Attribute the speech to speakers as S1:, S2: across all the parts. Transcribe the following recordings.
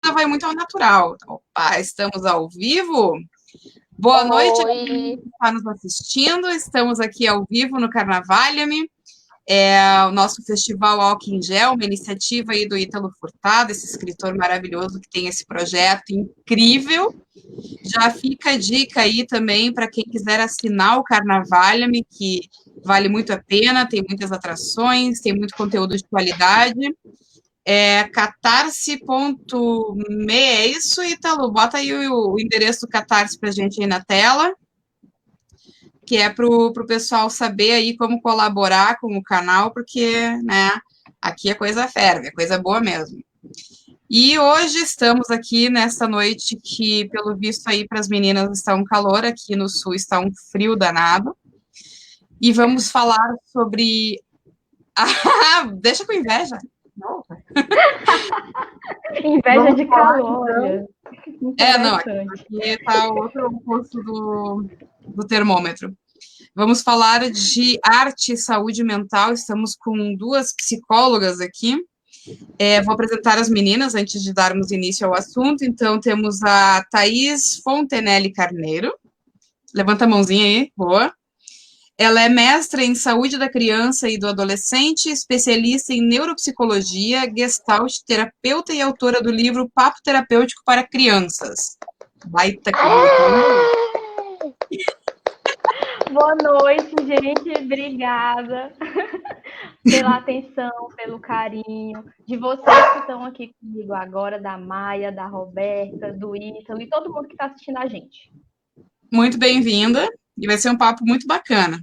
S1: ainda vai muito ao natural. Opa, estamos ao vivo? Boa noite a quem está nos assistindo. Estamos aqui ao vivo no Carnavalhame, o nosso festival Álcool em Gel, uma iniciativa aí do Ítalo Furtado, esse escritor maravilhoso que tem esse projeto incrível. Já fica a dica aí também para quem quiser assinar o Carnavalhame, que vale muito a pena, tem muitas atrações, tem muito conteúdo de qualidade. Catarse.me, é isso, Ítalo? Bota aí o endereço do Catarse para a gente aí na tela, que é para o pessoal saber aí como colaborar com o canal, porque, né, aqui a coisa ferve, é coisa boa mesmo. E hoje estamos aqui nesta noite que, pelo visto aí para as meninas está um calor, aqui no sul está um frio danado, e vamos falar sobre... deixa com inveja. Não.
S2: Inveja de calor.
S1: Não, aqui está outro oposto do termômetro. Vamos falar de arte e saúde mental. Estamos com duas psicólogas aqui. Vou apresentar as meninas antes de darmos início ao assunto. Então, temos a Thaís Fontenelle Carneiro. Levanta a mãozinha aí, boa. Ela é mestra em saúde da criança e do adolescente, especialista em neuropsicologia, gestalt, terapeuta e autora do livro Papo Terapêutico para Crianças. Baita
S2: Boa noite, gente. Obrigada pela atenção, pelo carinho, de vocês que estão aqui comigo agora, da Maia, da Roberta, do Ítalo e todo mundo que está assistindo a gente.
S1: Muito bem-vinda, e vai ser um papo muito bacana.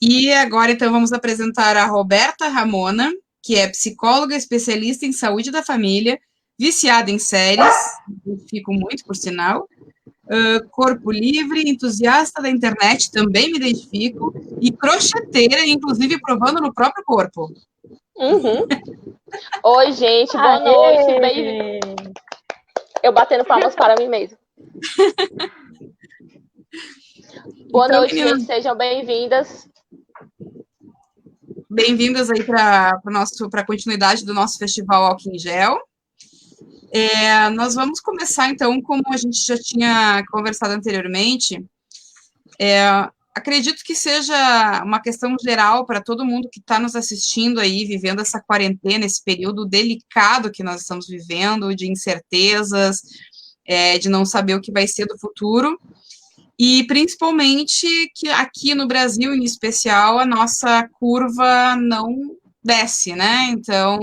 S1: E agora, então, vamos apresentar a Roberta Ramona, que é psicóloga especialista em saúde da família, viciada em séries, fico muito, por sinal, corpo livre, entusiasta da internet, também me identifico, e crocheteira, inclusive provando no próprio corpo.
S3: Uhum. Oi, gente, boa noite. Bem-vindo. Eu batendo palmas para mim mesmo. Boa noite, meninas. Gente, sejam bem-vindas.
S1: Bem-vindas aí para a continuidade do nosso festival Álcool em Gel. Nós vamos começar, então, como a gente já tinha conversado anteriormente. Acredito que seja uma questão geral para todo mundo que está nos assistindo aí, vivendo essa quarentena, esse período delicado que nós estamos vivendo, de incertezas, de não saber o que vai ser do futuro. E, principalmente, que aqui no Brasil, em especial, a nossa curva não desce, né? Então,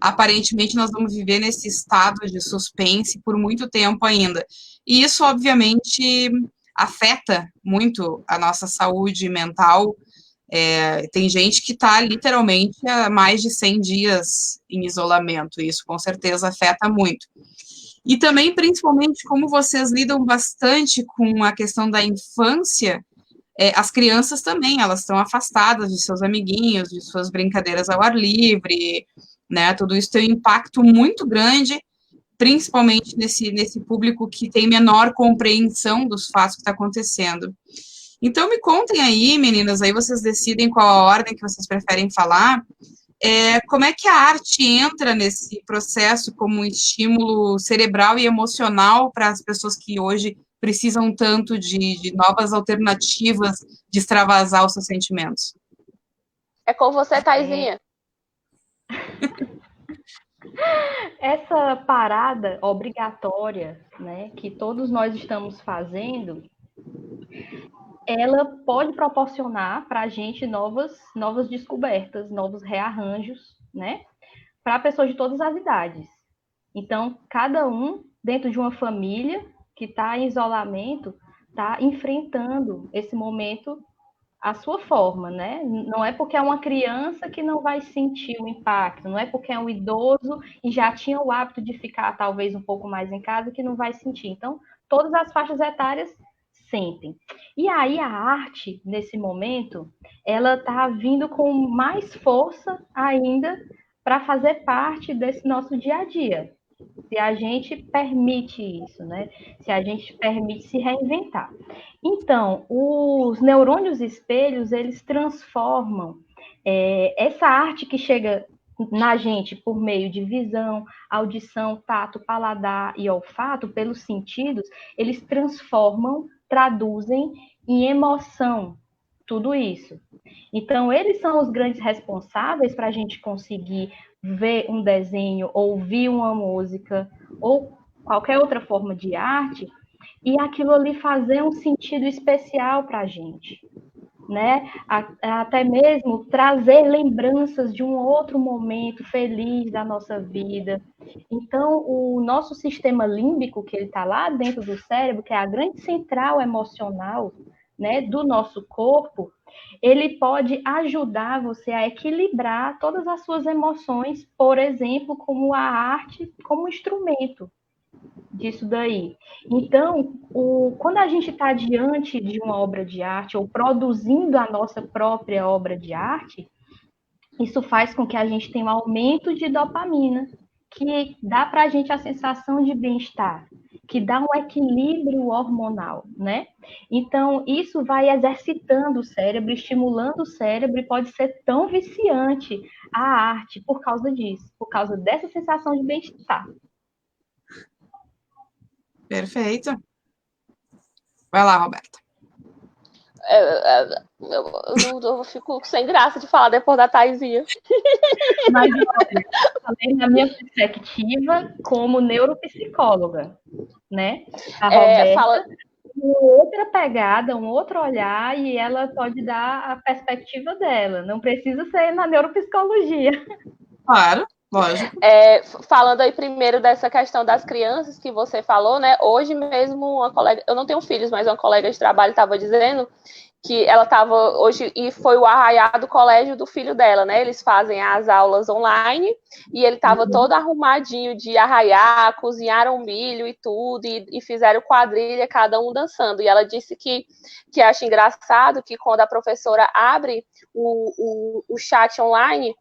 S1: aparentemente, nós vamos viver nesse estado de suspense por muito tempo ainda. E isso, obviamente, afeta muito a nossa saúde mental. Tem gente que está, literalmente, há mais de 100 dias em isolamento. E isso, com certeza, afeta muito. E também, principalmente, como vocês lidam bastante com a questão da infância, as crianças também, elas estão afastadas de seus amiguinhos, de suas brincadeiras ao ar livre, né? Tudo isso tem um impacto muito grande, principalmente nesse público que tem menor compreensão dos fatos que está acontecendo. Então, me contem aí, meninas, aí vocês decidem qual a ordem que vocês preferem falar. Como é que a arte entra nesse processo como um estímulo cerebral e emocional para as pessoas que hoje precisam tanto de novas alternativas de extravasar os seus sentimentos?
S3: É com você, Thaisinha.
S2: Essa parada obrigatória, né, que todos nós estamos fazendo, ela pode proporcionar para a gente novas descobertas, novos rearranjos, né, para pessoas de todas as idades. Então, cada um, dentro de uma família que está em isolamento, está enfrentando esse momento à sua forma, né? Não é porque é uma criança que não vai sentir o impacto, não é porque é um idoso e já tinha o hábito de ficar talvez um pouco mais em casa que não vai sentir. Então, todas as faixas etárias sentem. E aí a arte, nesse momento, ela está vindo com mais força ainda para fazer parte desse nosso dia a dia. Se a gente permite isso, né? Se a gente permite se reinventar. Então, os neurônios espelhos, eles transformam essa arte que chega na gente por meio de visão, audição, tato, paladar e olfato, pelos sentidos, eles transformam, traduzem em emoção tudo isso. Então, eles são os grandes responsáveis para a gente conseguir ver um desenho, ouvir uma música ou qualquer outra forma de arte e aquilo ali fazer um sentido especial para a gente. Né? Até mesmo trazer lembranças de um outro momento feliz da nossa vida. Então, o nosso sistema límbico, que ele está lá dentro do cérebro, que é a grande central emocional, né, do nosso corpo, ele pode ajudar você a equilibrar todas as suas emoções, por exemplo, como a arte, como instrumento disso daí. Então, quando a gente está diante de uma obra de arte ou produzindo a nossa própria obra de arte, isso faz com que a gente tenha um aumento de dopamina, que dá para a gente a sensação de bem-estar, que dá um equilíbrio hormonal, né? Então, isso vai exercitando o cérebro, estimulando o cérebro e pode ser tão viciante a arte por causa disso, por causa dessa sensação de bem-estar.
S1: Perfeito. Vai lá, Roberta.
S3: Eu fico sem graça de falar depois da Thaisinha.
S2: Mas, olha, falei na minha perspectiva como neuropsicóloga, né? A Roberta tem outra pegada, um outro olhar, e ela pode dar a perspectiva dela. Não precisa ser na neuropsicologia.
S1: Claro, lógico.
S3: Falando aí primeiro dessa questão das crianças que você falou, né? Hoje mesmo uma colega, eu não tenho filhos, mas uma colega de trabalho estava dizendo que ela estava hoje, e foi o arraiá do colégio do filho dela, né? Eles fazem as aulas online e ele estava todo arrumadinho de arraiá, cozinharam milho e tudo, e fizeram quadrilha, cada um dançando. E ela disse que acha engraçado que quando a professora abre o chat online,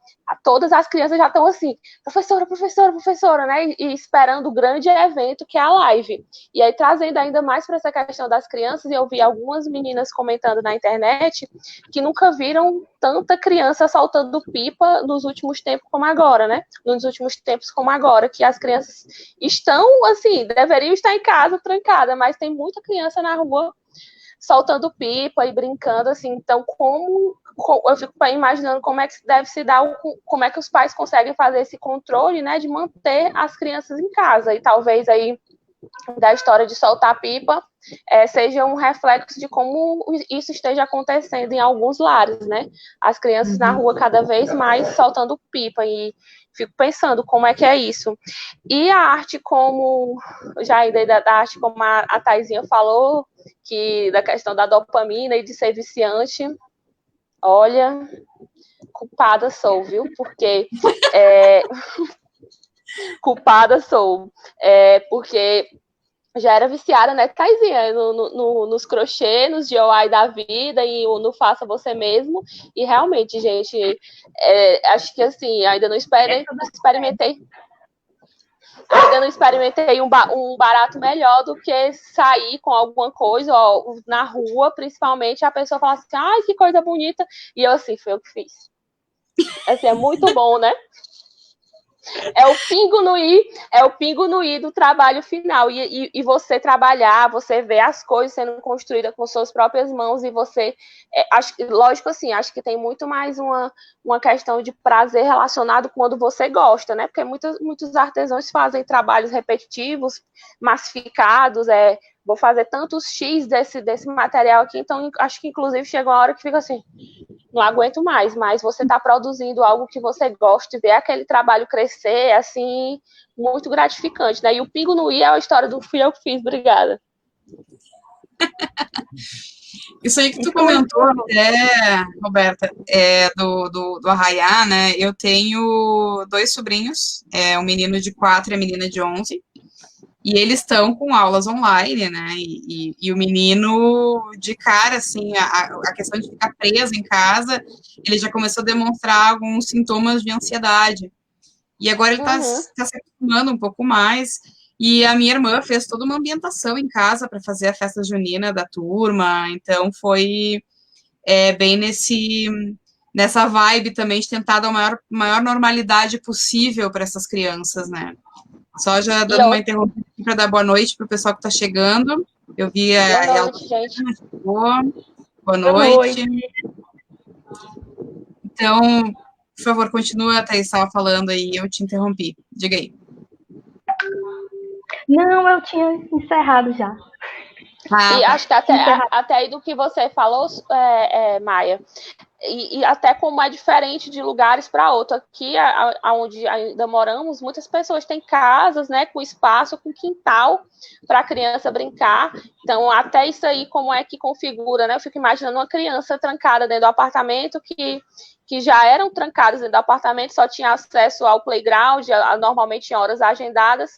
S3: todas as crianças já estão assim, professora, né? E esperando o grande evento que é a live. E aí, trazendo ainda mais para essa questão das crianças, eu vi algumas meninas comentando na internet que nunca viram tanta criança soltando pipa nos últimos tempos como agora, né? Nos últimos tempos como agora, que as crianças estão, assim, deveriam estar em casa trancada, mas tem muita criança na rua soltando pipa e brincando, assim. Então, eu fico imaginando como é que deve se dar, como é que os pais conseguem fazer esse controle, né, de manter as crianças em casa. E talvez aí da história de soltar pipa seja um reflexo de como isso esteja acontecendo em alguns lares, né? As crianças na rua cada vez mais soltando pipa, e fico pensando como é que é isso. E a arte, como já a ideia da arte, como a Thaisinha falou, que da questão da dopamina e de ser viciante, olha, culpada sou, viu? Porque culpada sou, porque já era viciada, né, Thaisinha, nos crochê, nos DIY da vida e no faça você mesmo. E realmente, gente, acho que assim, ainda não experimentei um barato melhor do que sair com alguma coisa, ó, na rua, principalmente, a pessoa fala assim, ai, que coisa bonita, e eu assim, foi eu que fiz. Assim, é muito bom, né? É o pingo no i do trabalho final. E você trabalhar, você ver as coisas sendo construídas com suas próprias mãos, e você. Lógico, assim, acho que tem muito mais uma questão de prazer relacionado quando você gosta, né? Porque muitos artesãos fazem trabalhos repetitivos, massificados, vou fazer tantos X desse material aqui, então acho que inclusive chega uma hora que fica assim, não aguento mais, mas você está produzindo algo que você gosta, e ver aquele trabalho crescer, é assim, muito gratificante, né? E o pingo no i é a história do fui eu que fiz, obrigada.
S1: Isso aí que tu comentou até, Roberta, do arraiá, né? Eu tenho 2 sobrinhos, um menino de 4 e a menina de 11, e eles estão com aulas online, né? E o menino, de cara, assim, a questão de ficar preso em casa, ele já começou a demonstrar alguns sintomas de ansiedade. E agora ele está se acostumando um pouco mais. E a minha irmã fez toda uma ambientação em casa para fazer a festa junina da turma. Então, foi bem nessa vibe também de tentar dar a maior normalidade possível para essas crianças, né? Só já dando uma interrupção para dar boa noite para o pessoal que está chegando. Eu vi a
S3: boa noite, gente.
S1: Boa noite. Então, por favor, continua, a Thaís estava falando aí, eu te interrompi. Diga aí.
S2: Não, eu tinha encerrado já.
S3: E acho que até aí do que você falou, Maia, e até como é diferente de lugares para outros. Aqui, onde ainda moramos, muitas pessoas têm casas, né, com espaço, com quintal para a criança brincar. Então, até isso aí, como é que configura, né? Eu fico imaginando uma criança trancada dentro do apartamento, que já eram trancados dentro do apartamento, só tinha acesso ao playground, normalmente em horas agendadas,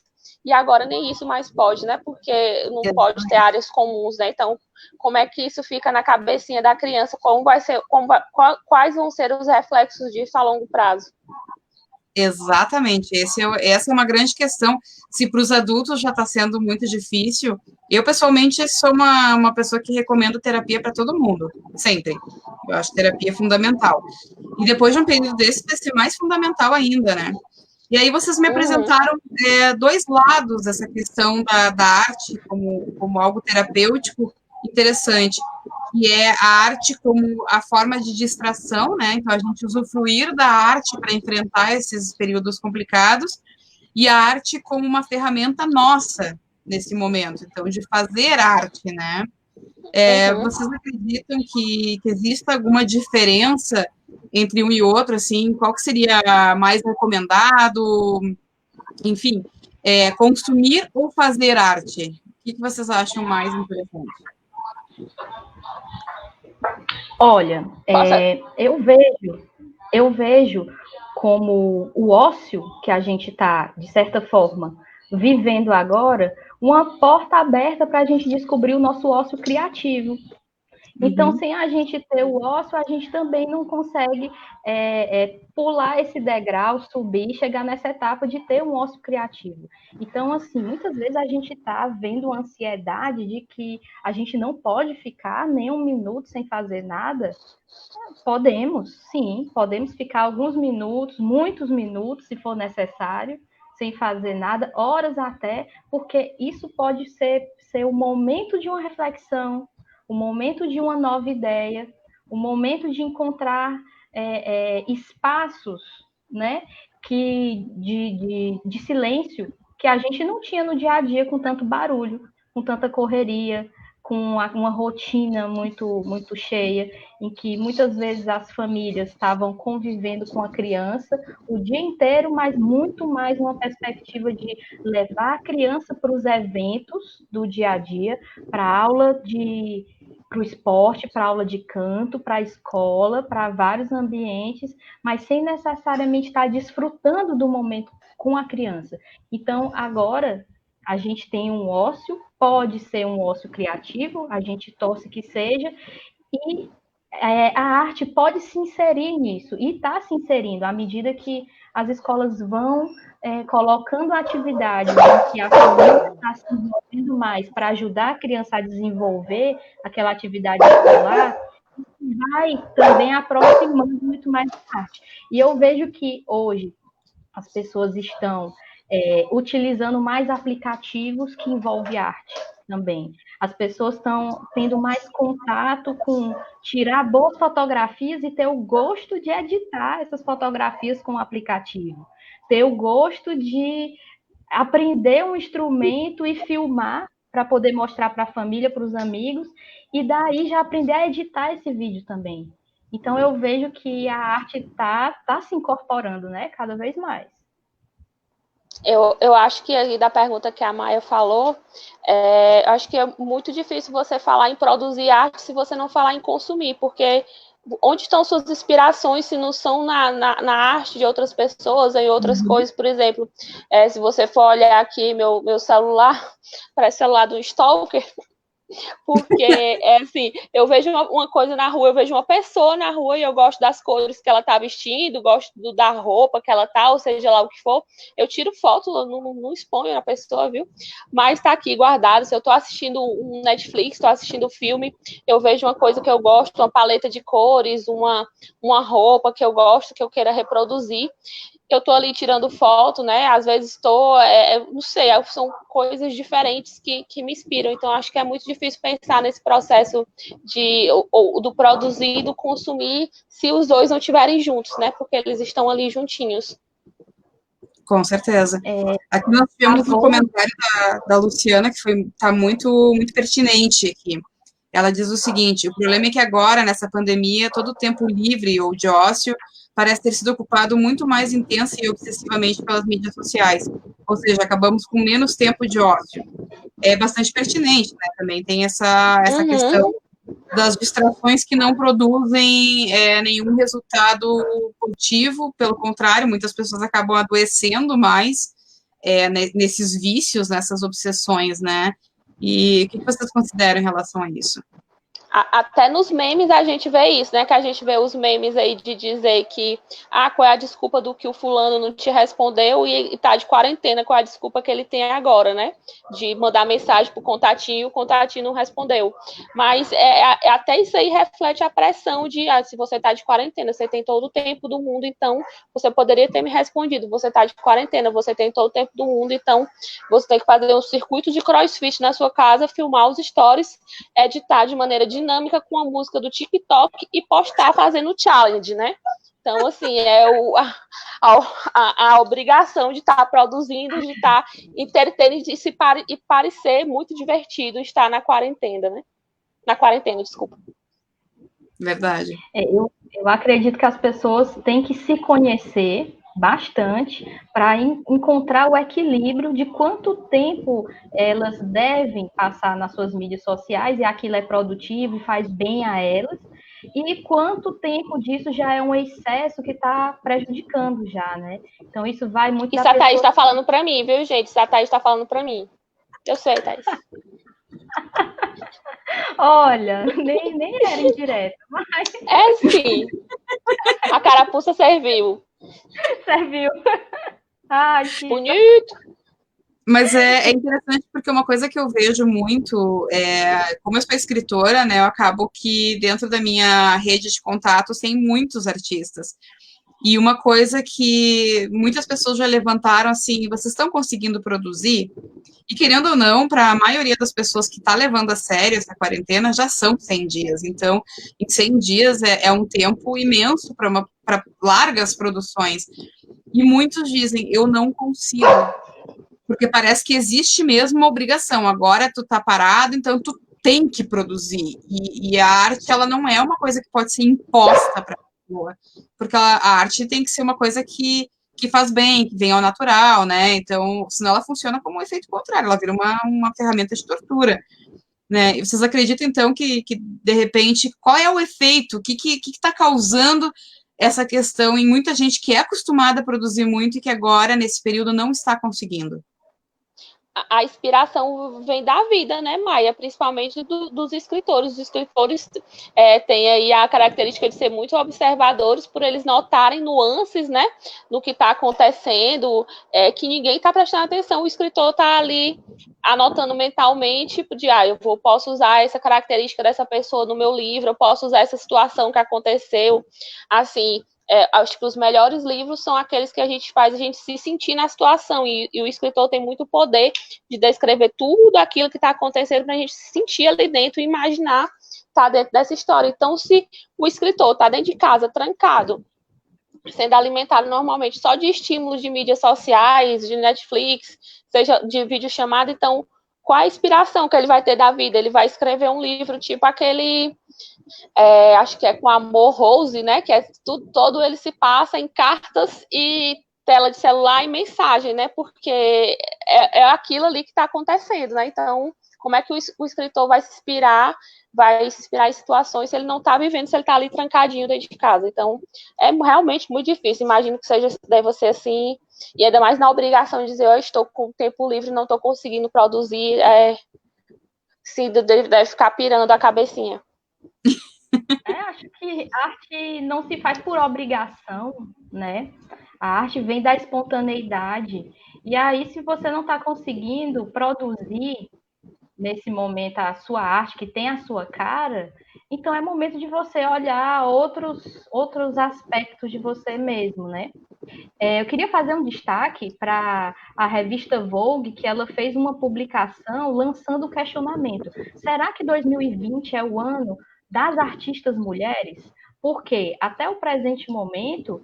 S3: e agora nem isso mais pode, né? Porque não pode ter áreas comuns, né? Então, como é que isso fica na cabecinha da criança? Quais vão ser os reflexos disso a longo prazo?
S1: Exatamente, essa é uma grande questão. Se para os adultos já está sendo muito difícil, eu pessoalmente sou uma pessoa que recomendo terapia para todo mundo, sempre. Eu acho terapia fundamental. E depois de um período desse, vai ser mais fundamental ainda, né? E aí vocês me apresentaram dois lados dessa questão da arte como algo terapêutico interessante, que é a arte como a forma de distração, né? Então, a gente usufruir da arte para enfrentar esses períodos complicados, e a arte como uma ferramenta nossa nesse momento, então, de fazer arte, né? Vocês acreditam que existe alguma diferença entre um e outro, assim, qual que seria mais recomendado, enfim, consumir ou fazer arte? O que vocês acham mais interessante?
S2: Olha, eu vejo como o ócio que a gente está, de certa forma, vivendo agora, uma porta aberta para a gente descobrir o nosso ócio criativo. Então, sem a gente ter o ócio, a gente também não consegue pular esse degrau, subir, chegar nessa etapa de ter um ócio criativo. Então, assim, muitas vezes a gente está vendo uma ansiedade de que a gente não pode ficar nem um minuto sem fazer nada. Podemos, sim, podemos ficar alguns minutos, muitos minutos, se for necessário, sem fazer nada, horas até, porque isso pode ser o momento de uma reflexão, o momento de uma nova ideia, o momento de encontrar espaços, né, de silêncio que a gente não tinha no dia a dia com tanto barulho, com tanta correria, com uma rotina muito, muito cheia, em que muitas vezes as famílias estavam convivendo com a criança o dia inteiro, mas muito mais uma perspectiva de levar a criança para os eventos do dia a dia, para a aula para o esporte, para a aula de canto, para a escola, para vários ambientes, mas sem necessariamente estar desfrutando do momento com a criança. Então, agora, a gente tem um ócio, pode ser um ócio criativo, a gente torce que seja, e a arte pode se inserir nisso, e está se inserindo, à medida que as escolas vão colocando atividades em que a família está se envolvendo mais para ajudar a criança a desenvolver aquela atividade escolar, vai também aproximando muito mais da arte. E eu vejo que hoje as pessoas estão utilizando mais aplicativos que envolvem arte também. As pessoas estão tendo mais contato com tirar boas fotografias e ter o gosto de editar essas fotografias com o aplicativo. Ter o gosto de aprender um instrumento e filmar para poder mostrar para a família, para os amigos, e daí já aprender a editar esse vídeo também. Então, eu vejo que a arte está se incorporando, né, cada vez mais.
S3: Eu acho que aí da pergunta que a Maia falou, acho que é muito difícil você falar em produzir arte se você não falar em consumir, porque onde estão suas inspirações se não são na arte de outras pessoas, em outras coisas, por exemplo, se você for olhar aqui meu celular, parece celular do Stalker, Porque, é assim, eu vejo uma coisa na rua, eu vejo uma pessoa na rua e eu gosto das cores que ela tá vestindo, gosto da roupa que ela tá, ou seja lá o que for, eu tiro foto, eu não exponho na pessoa, viu? Mas tá aqui guardado, se eu tô assistindo um Netflix, tô assistindo um filme, eu vejo uma coisa que eu gosto, uma paleta de cores, uma roupa que eu gosto, que eu queira reproduzir, eu tô ali tirando foto, né? Às vezes estou, não sei, são coisas diferentes que me inspiram. Então, acho que é muito difícil pensar nesse processo do produzir e do consumir se os dois não estiverem juntos, né? Porque eles estão ali juntinhos.
S1: Com certeza. Aqui nós tivemos um comentário da Luciana que está muito, muito pertinente aqui. Ela diz o seguinte: o problema é que agora, nessa pandemia, todo o tempo livre ou de ócio parece ter sido ocupado muito mais intensa e obsessivamente pelas mídias sociais. Ou seja, acabamos com menos tempo de ócio. É bastante pertinente, né? Também tem essa questão das distrações que não produzem nenhum resultado positivo, pelo contrário, muitas pessoas acabam adoecendo mais nesses vícios, nessas obsessões, né? E o que vocês consideram em relação a isso?
S3: Até nos memes a gente vê isso, né? Que a gente vê os memes aí de dizer que qual é a desculpa do que o fulano não te respondeu e tá de quarentena, qual é a desculpa que ele tem agora, né? De mandar mensagem pro contatinho e o contatinho não respondeu. Mas até isso aí reflete a pressão de se você tá de quarentena, você tem todo o tempo do mundo, então você poderia ter me respondido. Você tá de quarentena, você tem todo o tempo do mundo, então você tem que fazer um circuito de crossfit na sua casa, filmar os stories, editar de maneira dinâmica com a música do TikTok e postar fazendo challenge, né? Então, assim, a obrigação de estar produzindo, de estar entretendo e parecer muito divertido estar na quarentena, né? Na quarentena, desculpa.
S1: Verdade.
S2: Eu acredito que as pessoas têm que se conhecer bastante para encontrar o equilíbrio de quanto tempo elas devem passar nas suas mídias sociais e aquilo é produtivo e faz bem a elas, e quanto tempo disso já é um excesso que está prejudicando já, né? Então isso vai muito
S3: da pessoa... Isso a Thaís está falando para mim, viu, gente? Isso a Thaís está falando para mim. Eu sei, Thaís.
S2: Olha, nem era indireta, mas...
S3: sim. A carapuça serviu.
S2: Serviu. Ai, que
S3: bonito.
S1: Mas é interessante porque uma coisa que eu vejo muito, como eu sou escritora, né, eu acabo que dentro da minha rede de contatos tem muitos artistas. E uma coisa que muitas pessoas já levantaram, assim, vocês estão conseguindo produzir? E querendo ou não, para a maioria das pessoas que está levando a sério essa quarentena, já são 100 dias. Então, em 100 dias é um tempo imenso para largas produções. E muitos dizem, eu não consigo. Porque parece que existe mesmo uma obrigação. Agora tu tá parado, então tu tem que produzir. E a arte, ela não é uma coisa que pode ser imposta para a pessoa. Porque a arte tem que ser uma coisa que faz bem, que vem ao natural, né? Então, senão ela funciona como um efeito contrário, ela vira uma ferramenta de tortura. Né? E vocês acreditam, então, que de repente, qual é o efeito? O que está causando essa questão em muita gente que é acostumada a produzir muito e que agora, nesse período, não está conseguindo?
S3: A inspiração vem da vida, né, Maia? Principalmente dos escritores. Os escritores têm aí a característica de ser muito observadores, por eles notarem nuances, né, no que está acontecendo, que ninguém está prestando atenção. O escritor está ali anotando mentalmente, tipo, eu posso usar essa característica dessa pessoa no meu livro, eu posso usar essa situação que aconteceu, assim... acho que os melhores livros são aqueles que a gente faz a gente se sentir na situação, e o escritor tem muito poder de descrever tudo aquilo que está acontecendo para a gente se sentir ali dentro e imaginar estar dentro dessa história. Então, se o escritor está dentro de casa, trancado, sendo alimentado normalmente só de estímulos de mídias sociais, de Netflix, seja de videochamada, então, qual a inspiração que ele vai ter da vida? Ele vai escrever um livro tipo aquele... acho que é com Amor Rose, né? Que todo ele se passa em cartas e tela de celular e mensagem, né? Porque é aquilo ali que está acontecendo, né? Então, como é que o escritor vai se inspirar em situações se ele não está vivendo, se ele está ali trancadinho dentro de casa? Então, é realmente muito difícil. Imagino que deve ser assim, e ainda mais na obrigação de dizer, eu estou com tempo livre, não estou conseguindo produzir, Sim, deve ficar pirando a cabecinha.
S2: Acho que a arte não se faz por obrigação, né? A arte vem da espontaneidade. E aí, se você não está conseguindo produzir nesse momento a sua arte, que tem a sua cara, então é momento de você olhar outros aspectos de você mesmo, né? Eu queria fazer um destaque para a revista Vogue, que ela fez uma publicação lançando o questionamento: será que 2020 é o ano das artistas mulheres? Porque até o presente momento,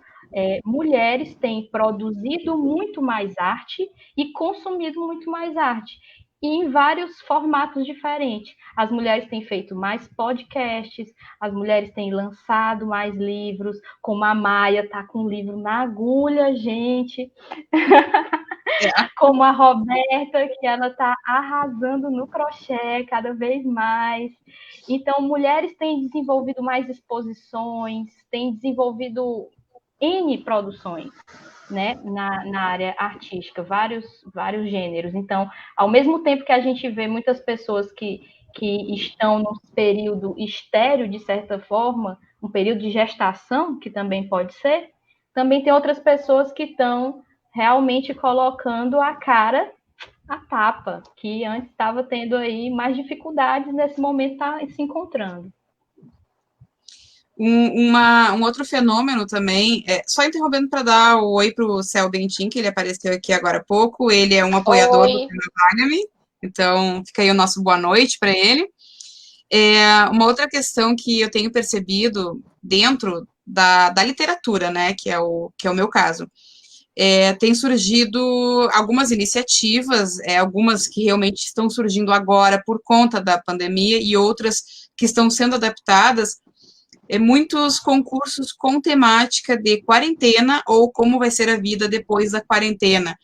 S2: mulheres têm produzido muito mais arte e consumido muito mais arte, e em vários formatos diferentes. As mulheres têm feito mais podcasts, as mulheres têm lançado mais livros, como a Maia está com um livro na agulha, gente. Como a Roberta, que ela está arrasando no crochê cada vez mais. Então, mulheres têm desenvolvido mais exposições, têm desenvolvido N produções, né, na área artística, vários gêneros. Então, ao mesmo tempo que a gente vê muitas pessoas que estão num período estéreo, de certa forma, um período de gestação, que também pode ser, também tem outras pessoas que estão realmente colocando a cara a tapa, que antes estava tendo aí mais dificuldades, nesse momento está se encontrando.
S1: Um outro fenômeno também, só interrompendo para dar o oi para o Céu Dentin, que ele apareceu aqui agora há pouco, ele é um apoiador do Tema Vaga-me, então fica aí o nosso boa noite para ele. Uma outra questão que eu tenho percebido dentro da literatura, né, que é o meu caso, tem surgido algumas iniciativas, algumas que realmente estão surgindo agora por conta da pandemia e outras que estão sendo adaptadas, muitos concursos com temática de quarentena ou como vai ser a vida depois da quarentena.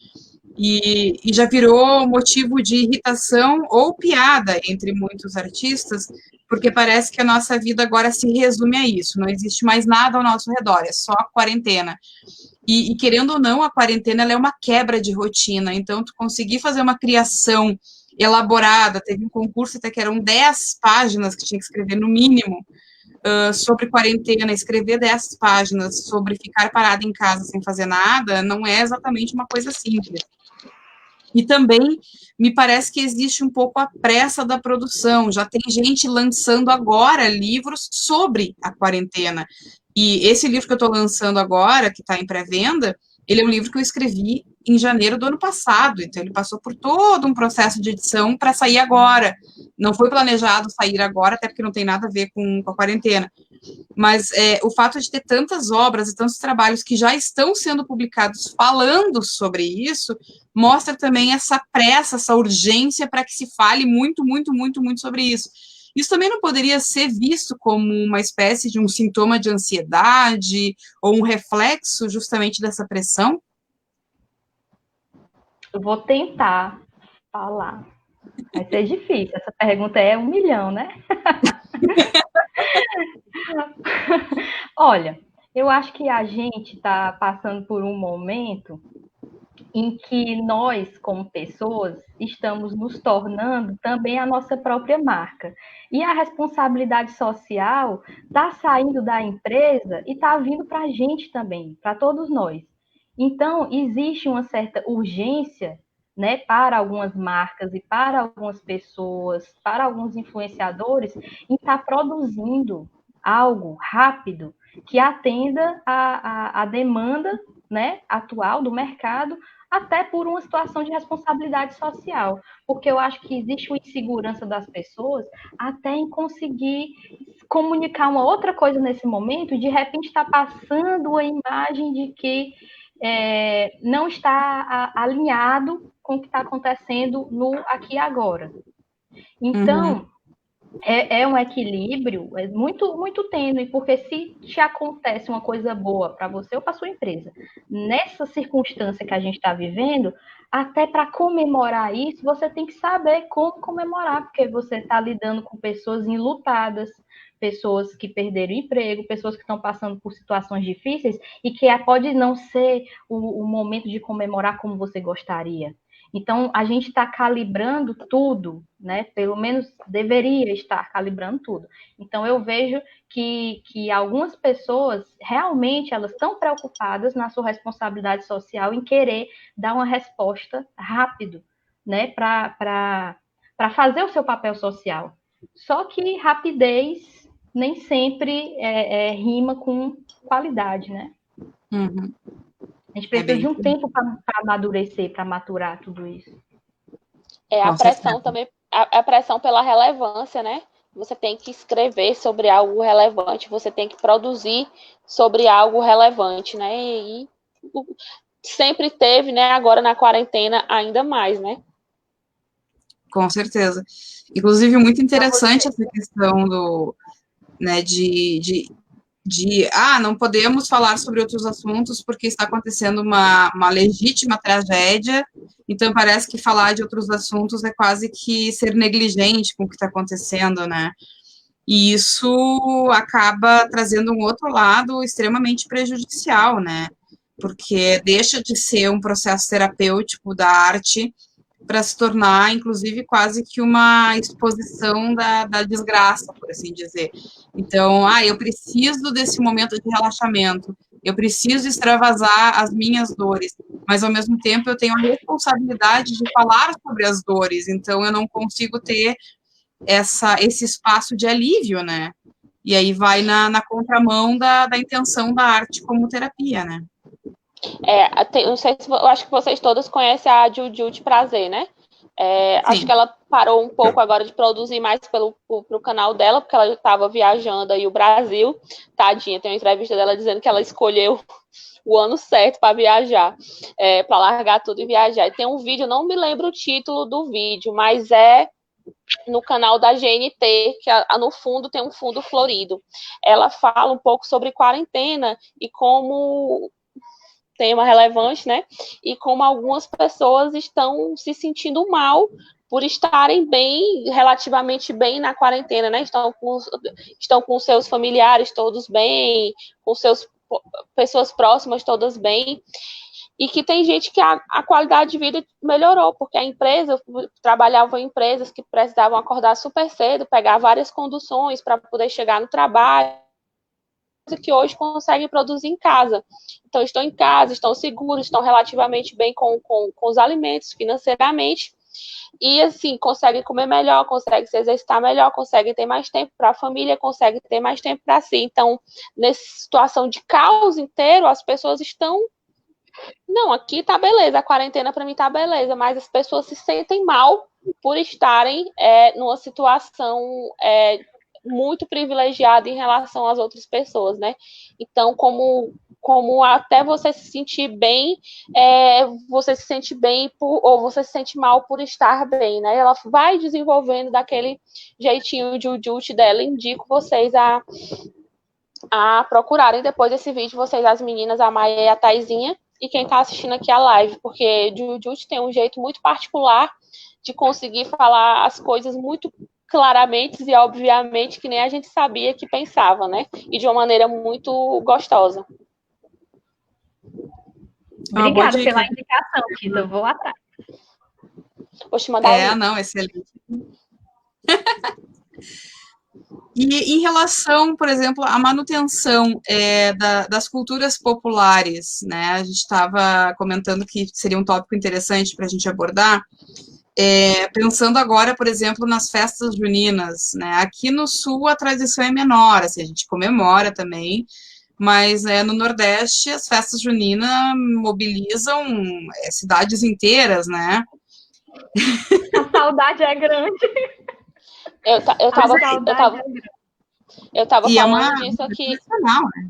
S1: E já virou motivo de irritação ou piada entre muitos artistas, porque parece que a nossa vida agora se resume a isso, não existe mais nada ao nosso redor, é só a quarentena. E querendo ou não, a quarentena ela é uma quebra de rotina, então tu conseguir fazer uma criação elaborada, teve um concurso até que eram 10 páginas que tinha que escrever no mínimo, sobre quarentena, escrever 10 páginas sobre ficar parada em casa sem fazer nada, não é exatamente uma coisa simples. E também me parece que existe um pouco a pressa da produção, já tem gente lançando agora livros sobre a quarentena. E esse livro que eu estou lançando agora, que está em pré-venda, ele é um livro que eu escrevi em janeiro do ano passado, então ele passou por todo um processo de edição para sair agora. Não foi planejado sair agora, até porque não tem nada a ver com a quarentena. Mas o fato de ter tantas obras e tantos trabalhos que já estão sendo publicados falando sobre isso, mostra também essa pressa, essa urgência para que se fale muito, muito, muito, muito sobre isso. Isso também não poderia ser visto como uma espécie de um sintoma de ansiedade ou um reflexo justamente dessa pressão?
S2: Eu vou tentar falar. Vai ser difícil. Essa pergunta é 1 milhão, né? Olha, eu acho que a gente está passando por um momento em que nós, como pessoas, estamos nos tornando também a nossa própria marca. E a responsabilidade social está saindo da empresa e está vindo para a gente também, para todos nós. Então, existe uma certa urgência, né, para algumas marcas e para algumas pessoas, para alguns influenciadores, em estar produzindo algo rápido que atenda a demanda, né, atual do mercado, até por uma situação de responsabilidade social, porque eu acho que existe uma insegurança das pessoas até em conseguir comunicar uma outra coisa nesse momento, e de repente está passando a imagem de que não está alinhado com o que está acontecendo no aqui e agora. Então, é um equilíbrio muito, muito tênue, porque se te acontece uma coisa boa para você ou para sua empresa, nessa circunstância que a gente está vivendo, até para comemorar isso, você tem que saber como comemorar, porque você está lidando com pessoas enlutadas, pessoas que perderam emprego, pessoas que estão passando por situações difíceis e que pode não ser o momento de comemorar como você gostaria. Então, a gente está calibrando tudo, né? Pelo menos deveria estar calibrando tudo. Então, eu vejo que algumas pessoas, realmente, elas estão preocupadas na sua responsabilidade social em querer dar uma resposta rápido, né? Para fazer o seu papel social. Só que rapidez nem sempre rima com qualidade, né?
S1: Uhum.
S2: A gente precisa de um tempo para amadurecer, para maturar tudo isso.
S3: A pressão também, a pressão pela relevância, né? Você tem que escrever sobre algo relevante, você tem que produzir sobre algo relevante, né? E sempre teve, né? Agora na quarentena ainda mais, né?
S1: Com certeza. Inclusive, muito interessante essa questão do, né, não podemos falar sobre outros assuntos porque está acontecendo uma legítima tragédia, então parece que falar de outros assuntos é quase que ser negligente com o que está acontecendo, né? E isso acaba trazendo um outro lado extremamente prejudicial, né? Porque deixa de ser um processo terapêutico da arte para se tornar, inclusive, quase que uma exposição da desgraça, por assim dizer. Então, eu preciso desse momento de relaxamento, eu preciso extravasar as minhas dores, mas, ao mesmo tempo, eu tenho a responsabilidade de falar sobre as dores, então eu não consigo ter esse espaço de alívio, né? E aí vai na contramão da intenção da arte como terapia, né?
S3: Não sei se eu acho que vocês todos conhecem a Juju de Prazer, né? Acho que ela parou um pouco agora de produzir mais pro canal dela, porque ela já estava viajando aí o Brasil. Tadinha, tem uma entrevista dela dizendo que ela escolheu o ano certo para viajar, para largar tudo e viajar. E tem um vídeo, não me lembro o título do vídeo, mas é no canal da GNT, que no fundo tem um fundo florido. Ela fala um pouco sobre quarentena e como tema relevante, né? E como algumas pessoas estão se sentindo mal por estarem bem, relativamente bem na quarentena, né? Estão com seus familiares todos bem, com seus pessoas próximas todas bem, e que tem gente que a qualidade de vida melhorou, porque a empresa trabalhava em empresas que precisavam acordar super cedo, pegar várias conduções para poder chegar no trabalho, que hoje conseguem produzir em casa. Então, estão em casa, estão seguros, estão relativamente bem com os alimentos, financeiramente, e, assim, conseguem comer melhor, conseguem se exercitar melhor, conseguem ter mais tempo para a família, conseguem ter mais tempo para si. Então, nessa situação de caos inteiro, as pessoas estão... Não, aqui tá beleza, a quarentena para mim tá beleza, mas as pessoas se sentem mal por estarem numa situação... muito privilegiado em relação às outras pessoas, né? Então, como até você se sentir bem, você se sente bem ou você se sente mal por estar bem, né? Ela vai desenvolvendo daquele jeitinho de jujute dela. Indico vocês a procurarem depois desse vídeo, vocês, as meninas, a Maia e a Taizinha, e quem tá assistindo aqui a live, porque jujute tem um jeito muito particular de conseguir falar as coisas muito claramente e obviamente que nem a gente sabia que pensava, né? E de uma maneira muito gostosa.
S2: Obrigada pela indicação, Tita. Eu vou atrás.
S3: Vou te mandar
S1: não, excelente. E em relação, por exemplo, à manutenção das culturas populares, né? A gente estava comentando que seria um tópico interessante para a gente abordar. Pensando agora, por exemplo, nas festas juninas, né? Aqui no Sul a tradição é menor, assim, a gente comemora também, mas no Nordeste as festas juninas mobilizam cidades inteiras, né?
S2: A saudade é grande.
S3: Eu tava falando disso aqui.
S1: Né?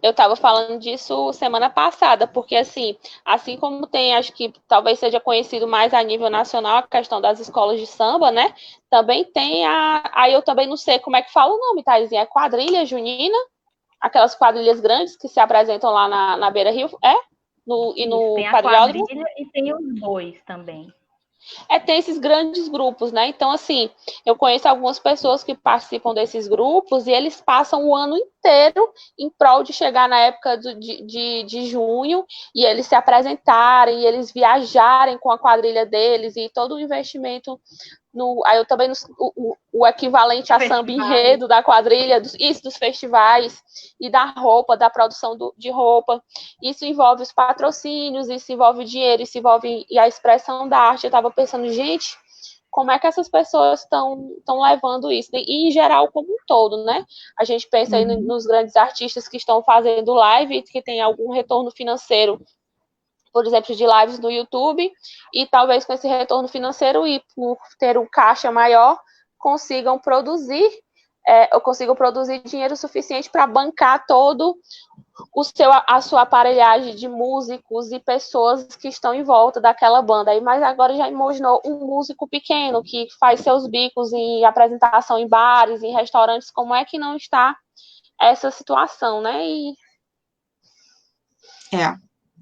S3: Eu estava falando disso semana passada, porque assim como tem, acho que talvez seja conhecido mais a nível nacional a questão das escolas de samba, né? Também tem aí eu também não sei como é que fala o nome, Thaisinha, quadrilha junina, aquelas quadrilhas grandes que se apresentam lá na Beira Rio,
S2: Tem a quadrilha e tem os bois também.
S3: Tem esses grandes grupos, né? Então, assim, eu conheço algumas pessoas que participam desses grupos e eles passam o ano inteiro em prol de chegar na época de junho e eles se apresentarem, e eles viajarem com a quadrilha deles e todo o investimento aí eu também o equivalente a samba enredo da quadrilha, dos festivais e da roupa, da produção de roupa. Isso envolve os patrocínios, isso envolve dinheiro, isso envolve a expressão da arte. Eu estava pensando, gente, como é que essas pessoas estão levando isso? E em geral, como um todo, né? A gente pensa aí nos grandes artistas que estão fazendo live, que tem algum retorno financeiro, por exemplo, de lives no YouTube, e talvez com esse retorno financeiro e por ter um caixa maior, consigam produzir dinheiro suficiente para bancar todo a sua aparelhagem de músicos e pessoas que estão em volta daquela banda. Mas agora já imaginou um músico pequeno que faz seus bicos em apresentação em bares, em restaurantes, como é que não está essa situação, né?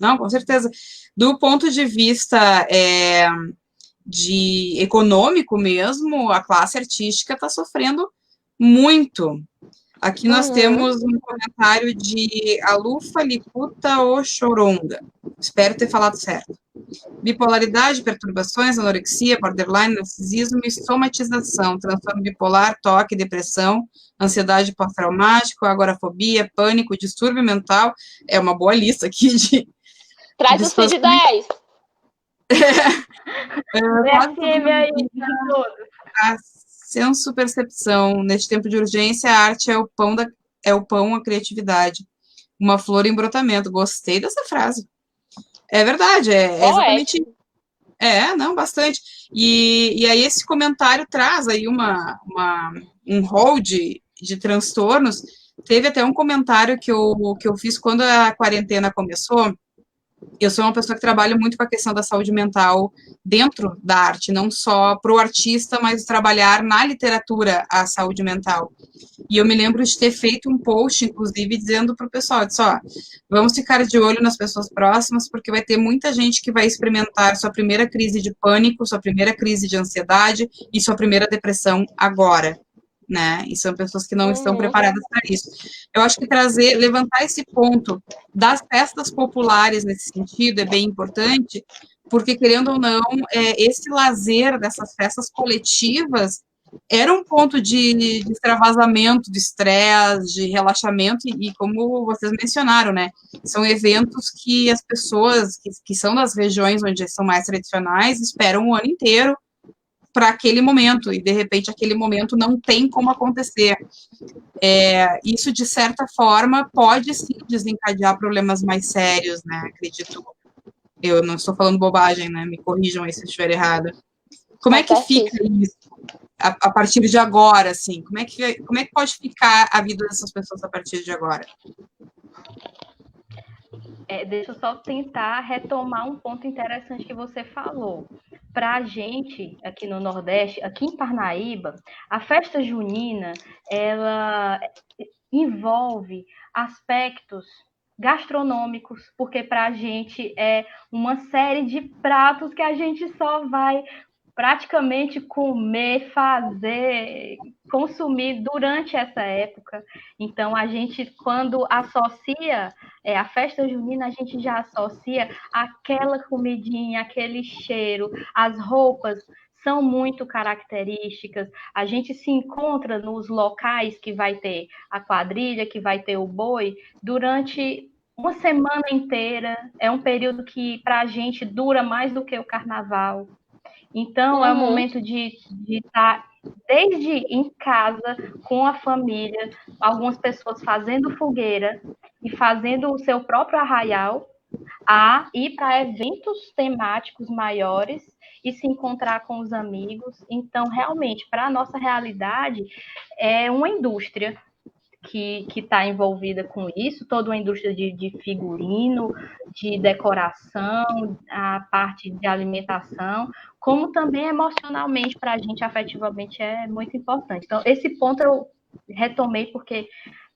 S1: Não, com certeza. Do ponto de vista de econômico mesmo, a classe artística está sofrendo muito. Aqui nós temos um comentário de Alufa Liputa Oxoronga. Espero ter falado certo. Bipolaridade, perturbações, anorexia, borderline, narcisismo e somatização, transtorno bipolar, toque, depressão, ansiedade pós-traumático, agorafobia, pânico, distúrbio mental. É uma boa lista aqui de...
S3: Traz o CID 10.
S1: A senso-percepção. Neste tempo de urgência, a arte é o pão, a criatividade. Uma flor em brotamento. Gostei dessa frase. É verdade, é exatamente. Não, bastante. E aí esse comentário traz aí um rol de transtornos. Teve até um comentário que eu fiz quando a quarentena começou. Eu sou uma pessoa que trabalha muito com a questão da saúde mental dentro da arte, não só para o artista, mas trabalhar na literatura a saúde mental. E eu me lembro de ter feito um post, inclusive, dizendo para o pessoal, vamos ficar de olho nas pessoas próximas, porque vai ter muita gente que vai experimentar sua primeira crise de pânico, sua primeira crise de ansiedade e sua primeira depressão agora. Né? E são pessoas que não estão preparadas para isso. Eu acho que levantar esse ponto das festas populares nesse sentido é bem importante, porque, querendo ou não, esse lazer dessas festas coletivas era um ponto de extravasamento, de estresse, de relaxamento, e como vocês mencionaram, né, são eventos que as pessoas que são das regiões onde são mais tradicionais esperam o ano inteiro para aquele momento, e de repente aquele momento não tem como acontecer. Isso, de certa forma, pode sim desencadear problemas mais sérios, né? Acredito. Eu não estou falando bobagem, né? Me corrijam aí se eu estiver errada. Como é que fica isso a partir de agora, assim? Como é que pode ficar a vida dessas pessoas a partir de agora?
S2: Deixa eu só tentar retomar um ponto interessante que você falou. Para a gente, aqui no Nordeste, aqui em Parnaíba, a festa junina, ela envolve aspectos gastronômicos, porque para a gente é uma série de pratos que a gente só vai praticamente comer, fazer, consumir durante essa época. Então, a gente, quando associa a festa junina, a gente já associa aquela comidinha, aquele cheiro, as roupas são muito características. A gente se encontra nos locais que vai ter a quadrilha, que vai ter o boi, durante uma semana inteira. É um período que, para a gente, dura mais do que o carnaval. Então, é o momento de estar desde em casa, com a família, algumas pessoas fazendo fogueira e fazendo o seu próprio arraial, a ir para eventos temáticos maiores e se encontrar com os amigos. Então, realmente, para a nossa realidade, é uma indústria que está envolvida com isso, toda uma indústria de figurino, de decoração, a parte de alimentação, como também emocionalmente para a gente, afetivamente, é muito importante. Então, esse ponto eu retomei porque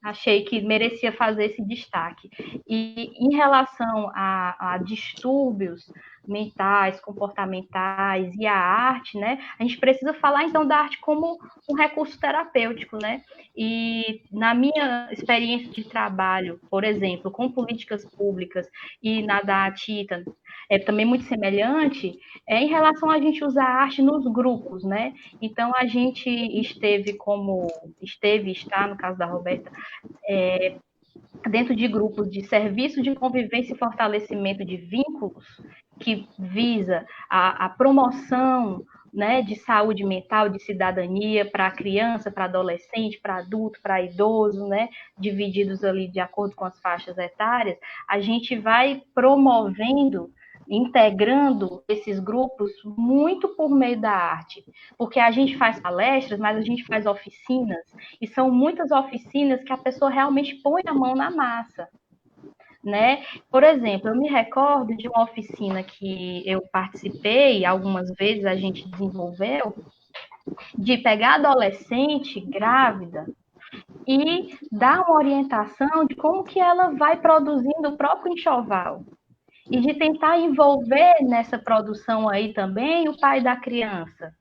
S2: achei que merecia fazer esse destaque. E em relação a distúrbios mentais, comportamentais e a arte, né? A gente precisa falar, então, da arte como um recurso terapêutico, né? E na minha experiência de trabalho, por exemplo, com políticas públicas e na da Tita, é também muito semelhante, em relação a gente usar a arte nos grupos, né? Então, a gente está, no caso da Roberta, dentro de grupos de serviço de convivência e fortalecimento de vínculos, que visa a promoção, né, de saúde mental, de cidadania para criança, para adolescente, para adulto, para idoso, né, divididos ali de acordo com as faixas etárias, a gente vai promovendo, integrando esses grupos muito por meio da arte, porque a gente faz palestras, mas a gente faz oficinas, e são muitas oficinas que a pessoa realmente põe a mão na massa, né? Por exemplo, eu me recordo de uma oficina que eu participei, algumas vezes a gente desenvolveu, de pegar adolescente grávida e dar uma orientação de como que ela vai produzindo o próprio enxoval. E de tentar envolver nessa produção aí também o pai da criança.